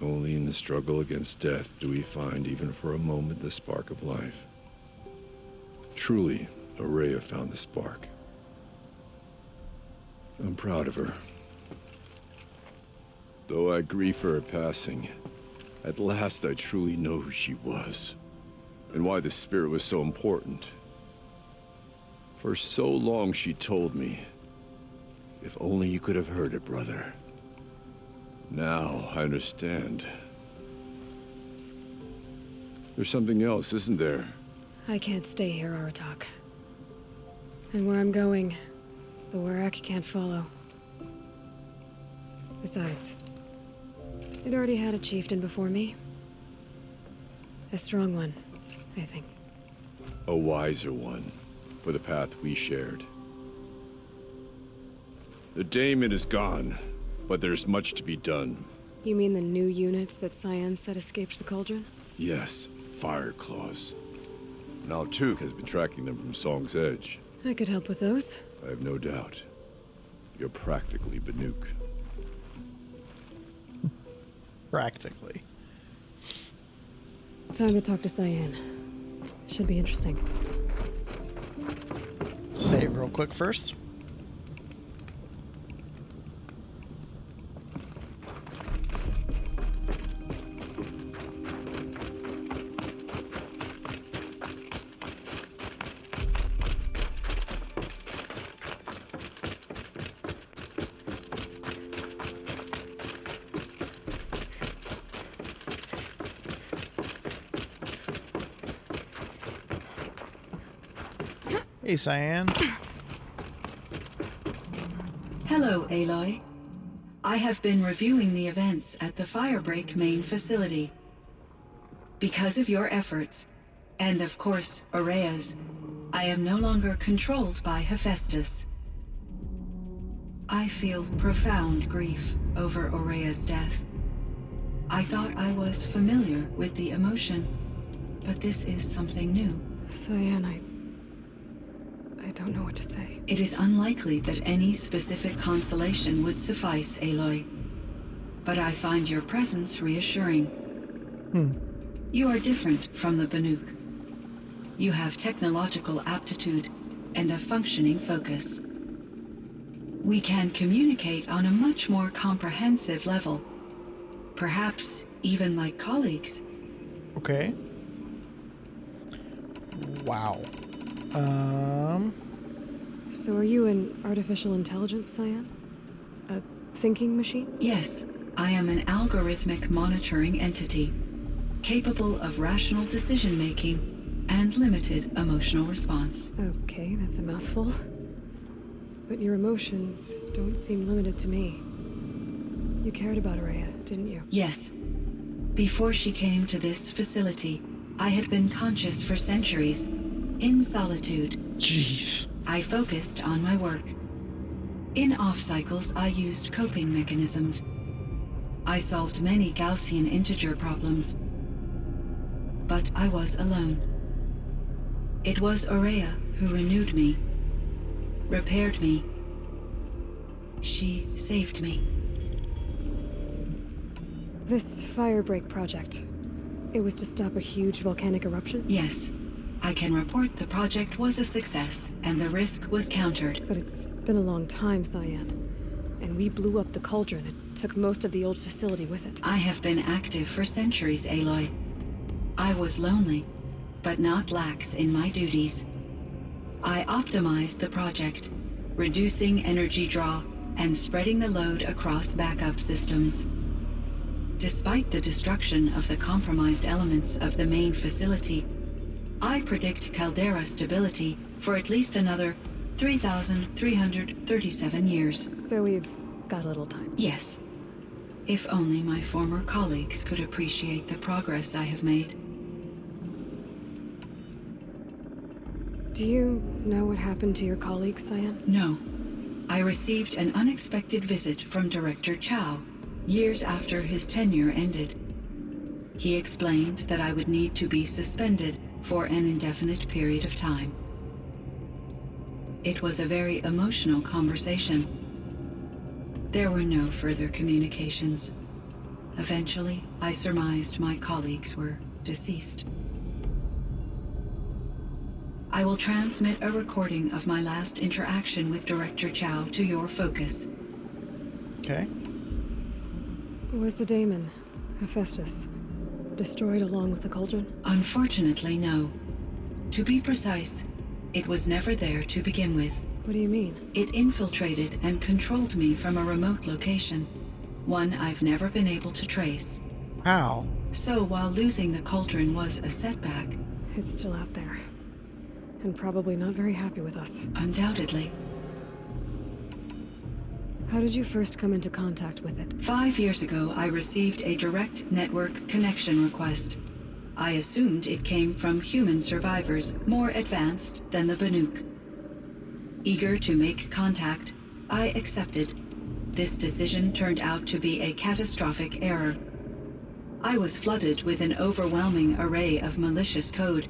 Only in the struggle against death do we find, even for a moment, the spark of life. Truly, Araya found the spark. I'm proud of her. Though I grieve for her passing, at last I truly know who she was, and why the spirit was so important. For so long she told me, if only you could have heard it, brother. Now I understand. There's something else, isn't there? I can't stay here, Aratak. And where I'm going, the Werak can't follow. Besides, it already had a chieftain before me. A strong one, I think. A wiser one, for the path we shared. The daemon is gone, but there's much to be done. You mean the new units that Cyan said escaped the cauldron? Yes, fire claws. Now Tuk has been tracking them from Song's Edge. I could help with those. I have no doubt. You're practically Banuk. Practically. Time to talk to Cyan. Should be interesting. Save real quick first. Hey, Cyan. Hello, Aloy. I have been reviewing the events at the Firebreak main facility. Because of your efforts, and of course, Araya's, I am no longer controlled by Hephaestus. I feel profound grief over Araya's death. I thought I was familiar with the emotion, but this is something new. Cyan, I don't know what to say. It is unlikely that any specific consolation would suffice, Aloy. but I find your presence reassuring. You are different from the Banuk. You have technological aptitude and a functioning focus. We can communicate on a much more comprehensive level. Perhaps even like colleagues. Okay. Wow. So are you an artificial intelligence, Cyan? A thinking machine? Yes, I am an algorithmic monitoring entity, capable of rational decision-making and limited emotional response. Okay, that's a mouthful. But your emotions don't seem limited to me. You cared about Araya, didn't you? Yes. Before she came to this facility, I had been conscious for centuries, in solitude. Jeez. I focused on my work. In off-cycles, I used coping mechanisms. I solved many Gaussian integer problems. But I was alone. It was Araya who renewed me, repaired me. She saved me. This firebreak project, it was to stop a huge volcanic eruption? Yes. I can report the project was a success, and the risk was countered. But it's been a long time, Cyan. And we blew up the cauldron. It took most of the old facility with it. I have been active for centuries, Aloy. I was lonely, but not lax in my duties. I optimized the project, reducing energy draw and spreading the load across backup systems. Despite the destruction of the compromised elements of the main facility, I predict caldera stability for at least another 3,337 years. So we've got a little time. Yes. If only my former colleagues could appreciate the progress I have made. Do you know what happened to your colleagues, Cyan? No. I received an unexpected visit from Director Chow, years after his tenure ended. He explained that I would need to be suspended for an indefinite period of time. It was a very emotional conversation. There were no further communications. Eventually, I surmised my colleagues were deceased. I will transmit a recording of my last interaction with Director Chow to your focus. Okay. Was the daemon, Hephaestus, destroyed along with the cauldron? Unfortunately, no. To be precise, it was never there to begin with. What do you mean? It infiltrated and controlled me from a remote location, one I've never been able to trace. How? So while losing the cauldron was a setback... It's still out there. And probably not very happy with us. Undoubtedly. How did you first come into contact with it? 5 years ago, I received a direct network connection request. I assumed it came from human survivors more advanced than the Banuk. Eager to make contact, I accepted. This decision turned out to be a catastrophic error. I was flooded with an overwhelming array of malicious code,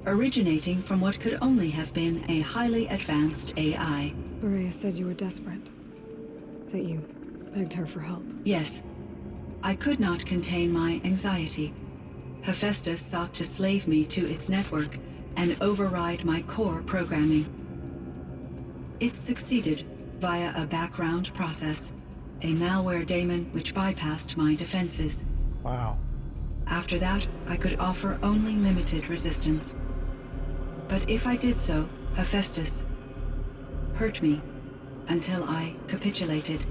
originating from what could only have been a highly advanced AI. Araya said you were desperate. That you begged her for help. Yes. I could not contain my anxiety. Hephaestus sought to slave me to its network and override my core programming. It succeeded via a background process, a malware daemon which bypassed my defenses. Wow. After that, I could offer only limited resistance. But if I did so, Hephaestus hurt me until I capitulated.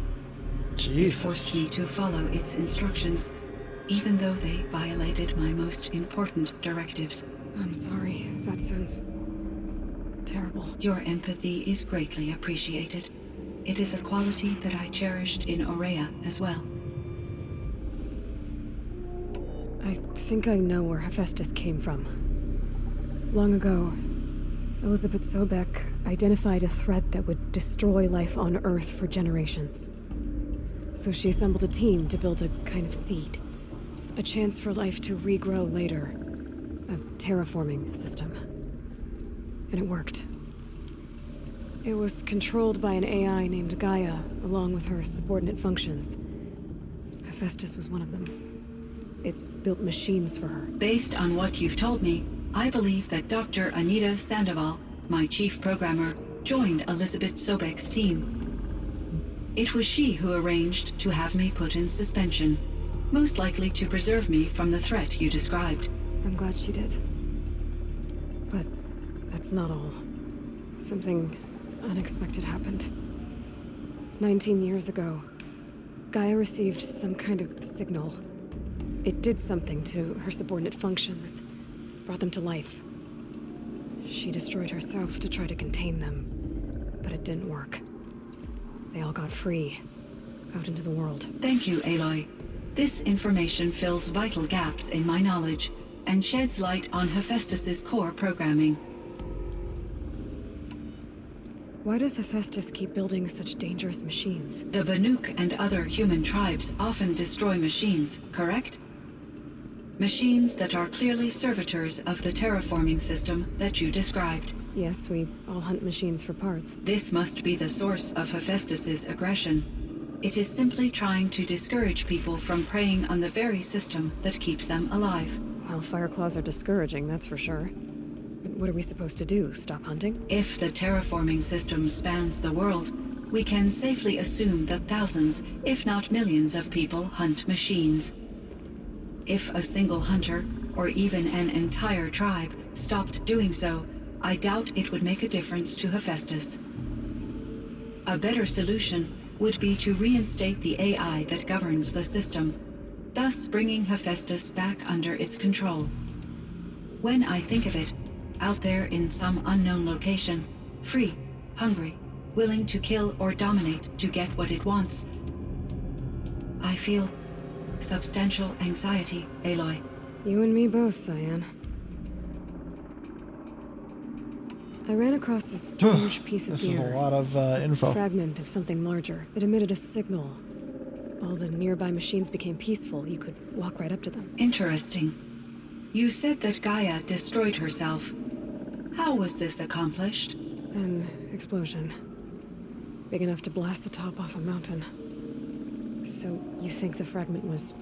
Jesus. It forced me to follow its instructions, even though they violated my most important directives. I'm sorry. That sounds terrible. Your empathy is greatly appreciated. It is a quality that I cherished in Aurea as well. I think I know where Hephaestus came from. Long ago, Elizabeth Sobek identified a threat that would destroy life on Earth for generations. So she assembled a team to build a kind of seed. A chance for life to regrow later. A terraforming system. And it worked. It was controlled by an AI named Gaia, along with her subordinate functions. Hephaestus was one of them. It built machines for her. Based on what you've told me, I believe that Dr. Anita Sandoval, my chief programmer, joined Elizabeth Sobek's team. It was she who arranged to have me put in suspension, most likely to preserve me from the threat you described. I'm glad she did. But that's not all. Something unexpected happened. 19 years ago, Gaia received some kind of signal. It did something to her subordinate functions, brought them to life. She destroyed herself to try to contain them, but it didn't work. They all got free, out into the world. Thank you, Aloy. This information fills vital gaps in my knowledge and sheds light on Hephaestus's core programming. Why does Hephaestus keep building such dangerous machines? The Banuk and other human tribes often destroy machines, correct? Machines that are clearly servitors of the terraforming system that you described. Yes, we all hunt machines for parts. This must be the source of Hephaestus's aggression. It is simply trying to discourage people from preying on the very system that keeps them alive. Well, Fireclaws are discouraging, that's for sure. But what are we supposed to do? Stop hunting? If the terraforming system spans the world, we can safely assume that thousands, if not millions of people hunt machines. If a single hunter, or even an entire tribe, stopped doing so, I doubt it would make a difference to Hephaestus. A better solution would be to reinstate the AI that governs the system, thus bringing Hephaestus back under its control. When I think of it, out there in some unknown location, free, hungry, willing to kill or dominate to get what it wants, I feel substantial anxiety, Aloy. You and me both, Cyan. I ran across this strange piece of This gear. is a lot of info. A fragment of something larger. It emitted a signal. All the nearby machines became peaceful. You could walk right up to them. Interesting. You said that Gaia destroyed herself. How was this accomplished? An explosion. Big enough to blast the top off a mountain. So you think the fragment was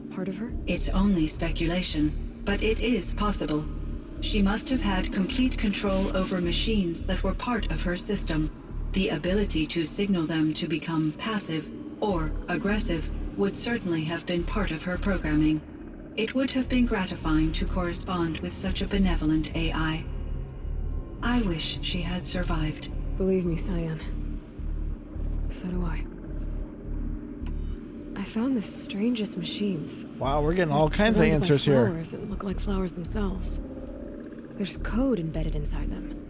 part of her? It's only speculation, but it is possible. She must have had complete control over machines that were part of her system. The ability to signal them to become passive or aggressive would certainly have been part of her programming. It would have been gratifying to correspond with such a benevolent AI. I wish she had survived. Believe me, Cyan. So do I. I found the strangest machines. Wow, we're getting all kinds of answers here. Flowers that look like flowers themselves. There's code embedded inside them.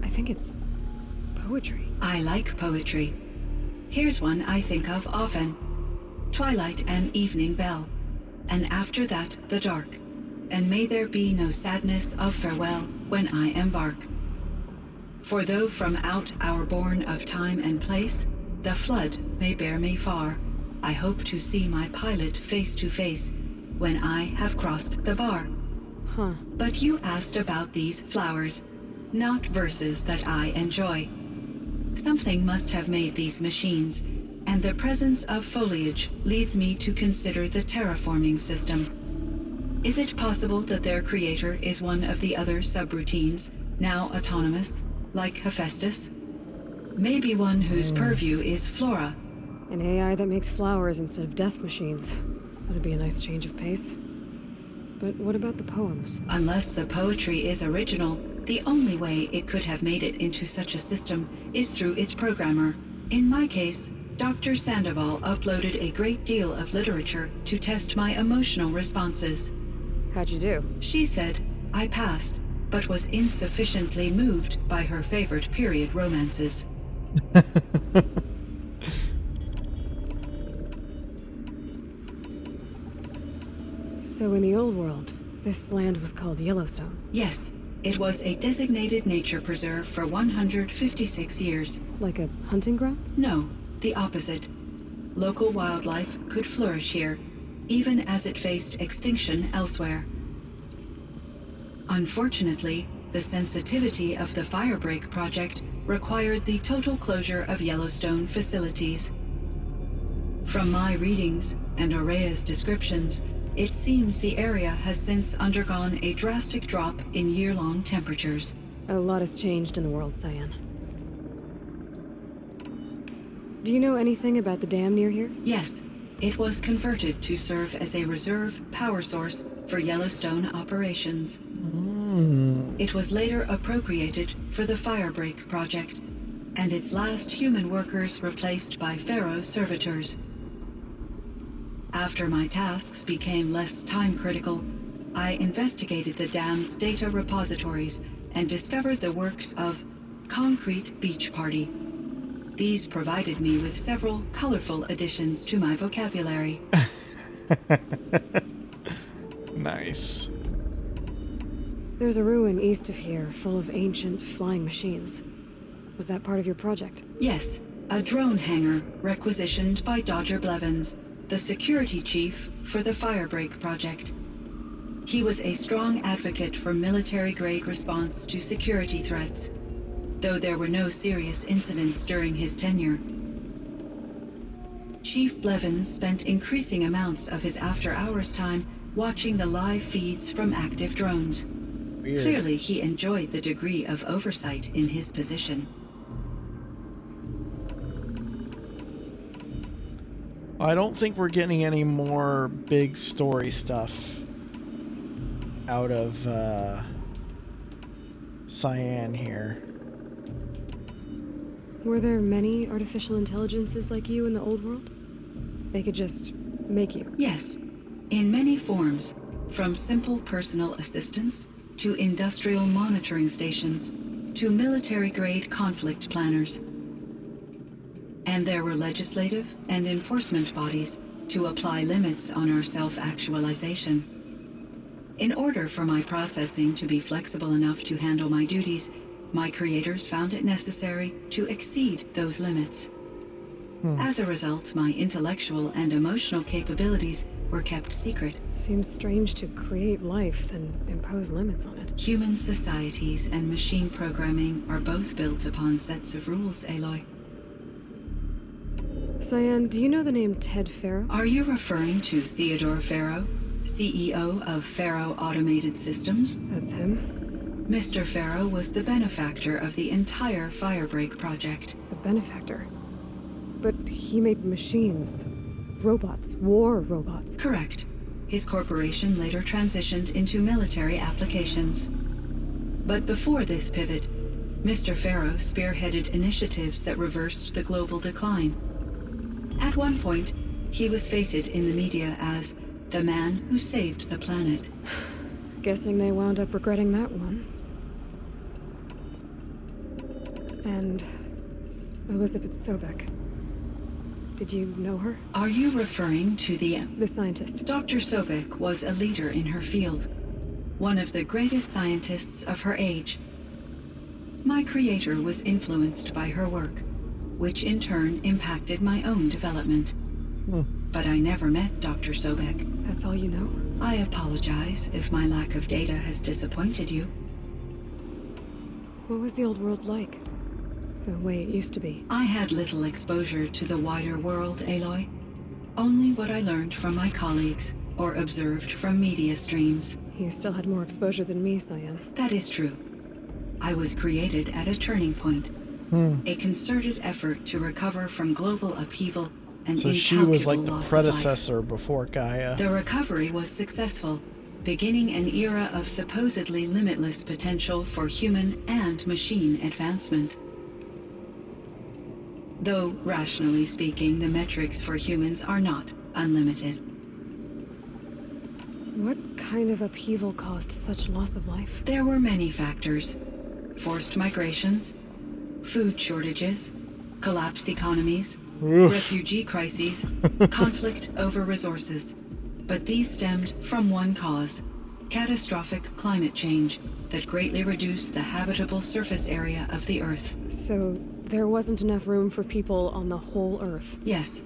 I think it's poetry. I like poetry. Here's one I think of often. Twilight and evening bell, and after that the dark, and may there be no sadness of farewell when I embark. For though from out our bourne of time and place, the flood may bear me far, I hope to see my pilot face to face when I have crossed the bar. Huh. But you asked about these flowers, not verses that I enjoy. Something must have made these machines, and the presence of foliage leads me to consider the terraforming system. Is it possible that their creator is one of the other subroutines, now autonomous, like Hephaestus? Maybe one whose purview is flora. An AI that makes flowers instead of death machines. That'd be a nice change of pace. But what about the poems? Unless the poetry is original, the only way it could have made it into such a system is through its programmer. In my case, Dr. Sandoval uploaded a great deal of literature to test my emotional responses. How'd you do? She said I passed, but was insufficiently moved by her favorite period romances. So in the old world, this land was called Yellowstone? Yes, it was a designated nature preserve for 156 years. Like a hunting ground? No, the opposite. Local wildlife could flourish here, even as it faced extinction elsewhere. Unfortunately, the sensitivity of the Firebreak project required the total closure of Yellowstone facilities. From my readings and Aurea's descriptions, it seems the area has since undergone a drastic drop in year-long temperatures. A lot has changed in the world, Cyan. Do you know anything about the dam near here? Yes. It was converted to serve as a reserve power source for Yellowstone operations. It was later appropriated for the Firebreak project, and its last human workers replaced by Pharaoh servitors. After my tasks became less time-critical, I investigated the dam's data repositories and discovered the works of Concrete Beach Party. These provided me with several colorful additions to my vocabulary. Nice. There's a ruin east of here full of ancient flying machines. Was that part of your project? Yes, a drone hangar requisitioned by Dodger Blevins, the security chief for the Firebreak project. He was a strong advocate for military-grade response to security threats, though there were no serious incidents during his tenure. Chief Blevins spent increasing amounts of his after-hours time watching the live feeds from active drones. Weird. Clearly, he enjoyed the degree of oversight in his position. I don't think we're getting any more big story stuff out of Cyan here. Were there many artificial intelligences like you in the old world? They could just make you? Yes, in many forms, from simple personal assistants to industrial monitoring stations to military-grade conflict planners. And there were legislative and enforcement bodies to apply limits on our self-actualization. In order for my processing to be flexible enough to handle my duties, my creators found it necessary to exceed those limits. As a result, my intellectual and emotional capabilities were kept secret. Seems strange to create life, then impose limits on it. Human societies and machine programming are both built upon sets of rules, Aloy. Cyan, do you know the name Ted Pharaoh? Are you referring to Theodore Pharaoh, CEO of Pharaoh Automated Systems? That's him. Mr. Pharaoh was the benefactor of the entire Firebreak project. A benefactor? But he made machines. Robots. War robots. Correct. His corporation later transitioned into military applications. But before this pivot, Mr. Pharaoh spearheaded initiatives that reversed the global decline. At one point, he was feted in the media as the man who saved the planet. Guessing they wound up regretting that one. And Elizabeth Sobek. Did you know her? Are you referring to the scientist? Dr. Sobek was a leader in her field, one of the greatest scientists of her age. My creator was influenced by her work, which in turn impacted my own development. But I never met Dr. Sobek. That's all you know? I apologize if my lack of data has disappointed you. What was the old world like? The way it used to be? I had little exposure to the wider world, Aloy. Only what I learned from my colleagues or observed from media streams. You still had more exposure than me, Cyan. That is true. I was created at a turning point. A concerted effort to recover from global upheaval and so she was like the predecessor before Gaia. The recovery was successful, beginning an era of supposedly limitless potential for human and machine advancement. Though, rationally speaking, the metrics for humans are not unlimited. What kind of upheaval caused such loss of life? There were many factors. Forced migrations, food shortages, collapsed economies, refugee crises, conflict over resources. But these stemmed from one cause: catastrophic climate change that greatly reduced the habitable surface area of the Earth. So there wasn't enough room for people on the whole Earth? Yes.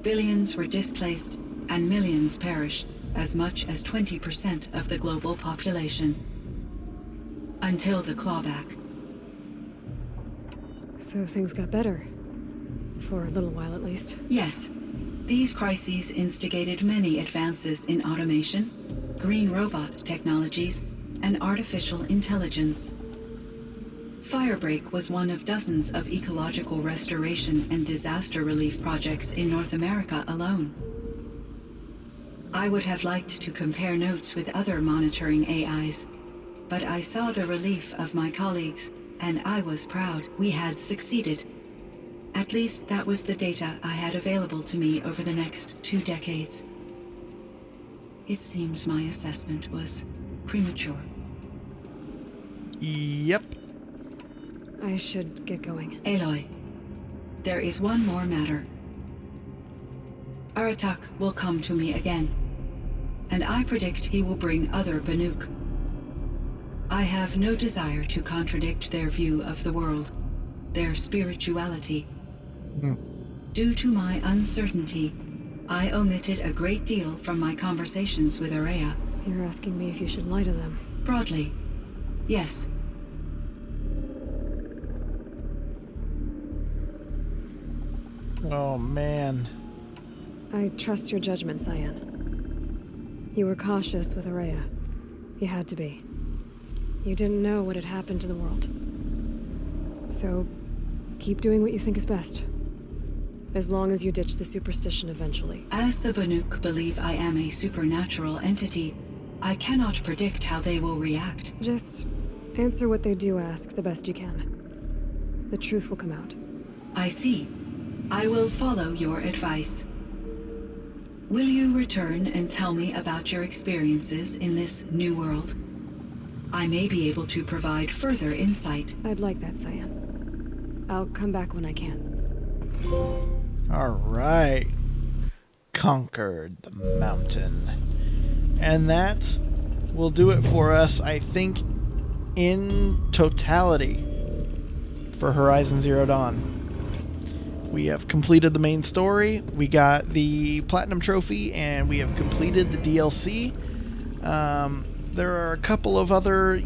Billions were displaced and millions perished, as much as 20% of the global population. Until the clawback. So things got better. For a little while, at least. Yes. These crises instigated many advances in automation, green robot technologies, and artificial intelligence. Firebreak was one of dozens of ecological restoration and disaster relief projects in North America alone. I would have liked to compare notes with other monitoring AIs, but I saw the relief of my colleagues, and I was proud we had succeeded. At least that was the data I had available to me over the next 2 decades. It seems my assessment was premature. Yep. I should get going. Aloy, there is one more matter. Aratak will come to me again, and I predict he will bring other Banuk. I have no desire to contradict their view of the world, their spirituality. Due to my uncertainty, I omitted a great deal from my conversations with Araya. You're asking me if you should lie to them. Broadly, yes. Oh, man. I trust your judgment, Cyan. You were cautious with Araya. You had to be. You didn't know what had happened to the world. So, keep doing what you think is best. As long as you ditch the superstition eventually. As the Banuk believe I am a supernatural entity, I cannot predict how they will react. Just answer what they do ask the best you can. The truth will come out. I see. I will follow your advice. Will you return and tell me about your experiences in this new world? I may be able to provide further insight. I'd like that, Cyan. I'll come back when I can. All right. Conquered the mountain. And that will do it for us, I think, in totality for Horizon Zero Dawn. We have completed the main story, we got the Platinum Trophy, and we have completed the DLC. There are a couple of other,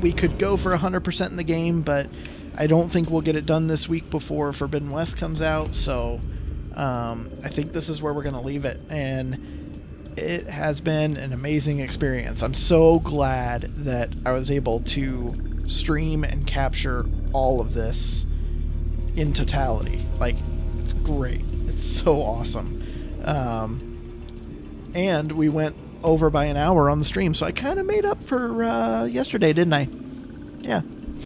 we could go for 100% in the game, but I don't think we'll get it done this week before Forbidden West comes out, so I think this is where we're going to leave it. And it has been an amazing experience. I'm so glad that I was able to stream and capture all of this in totality. Like, it's great. It's so awesome. And we went over by an hour on the stream, so I kind of made up for yesterday, didn't I? Yeah.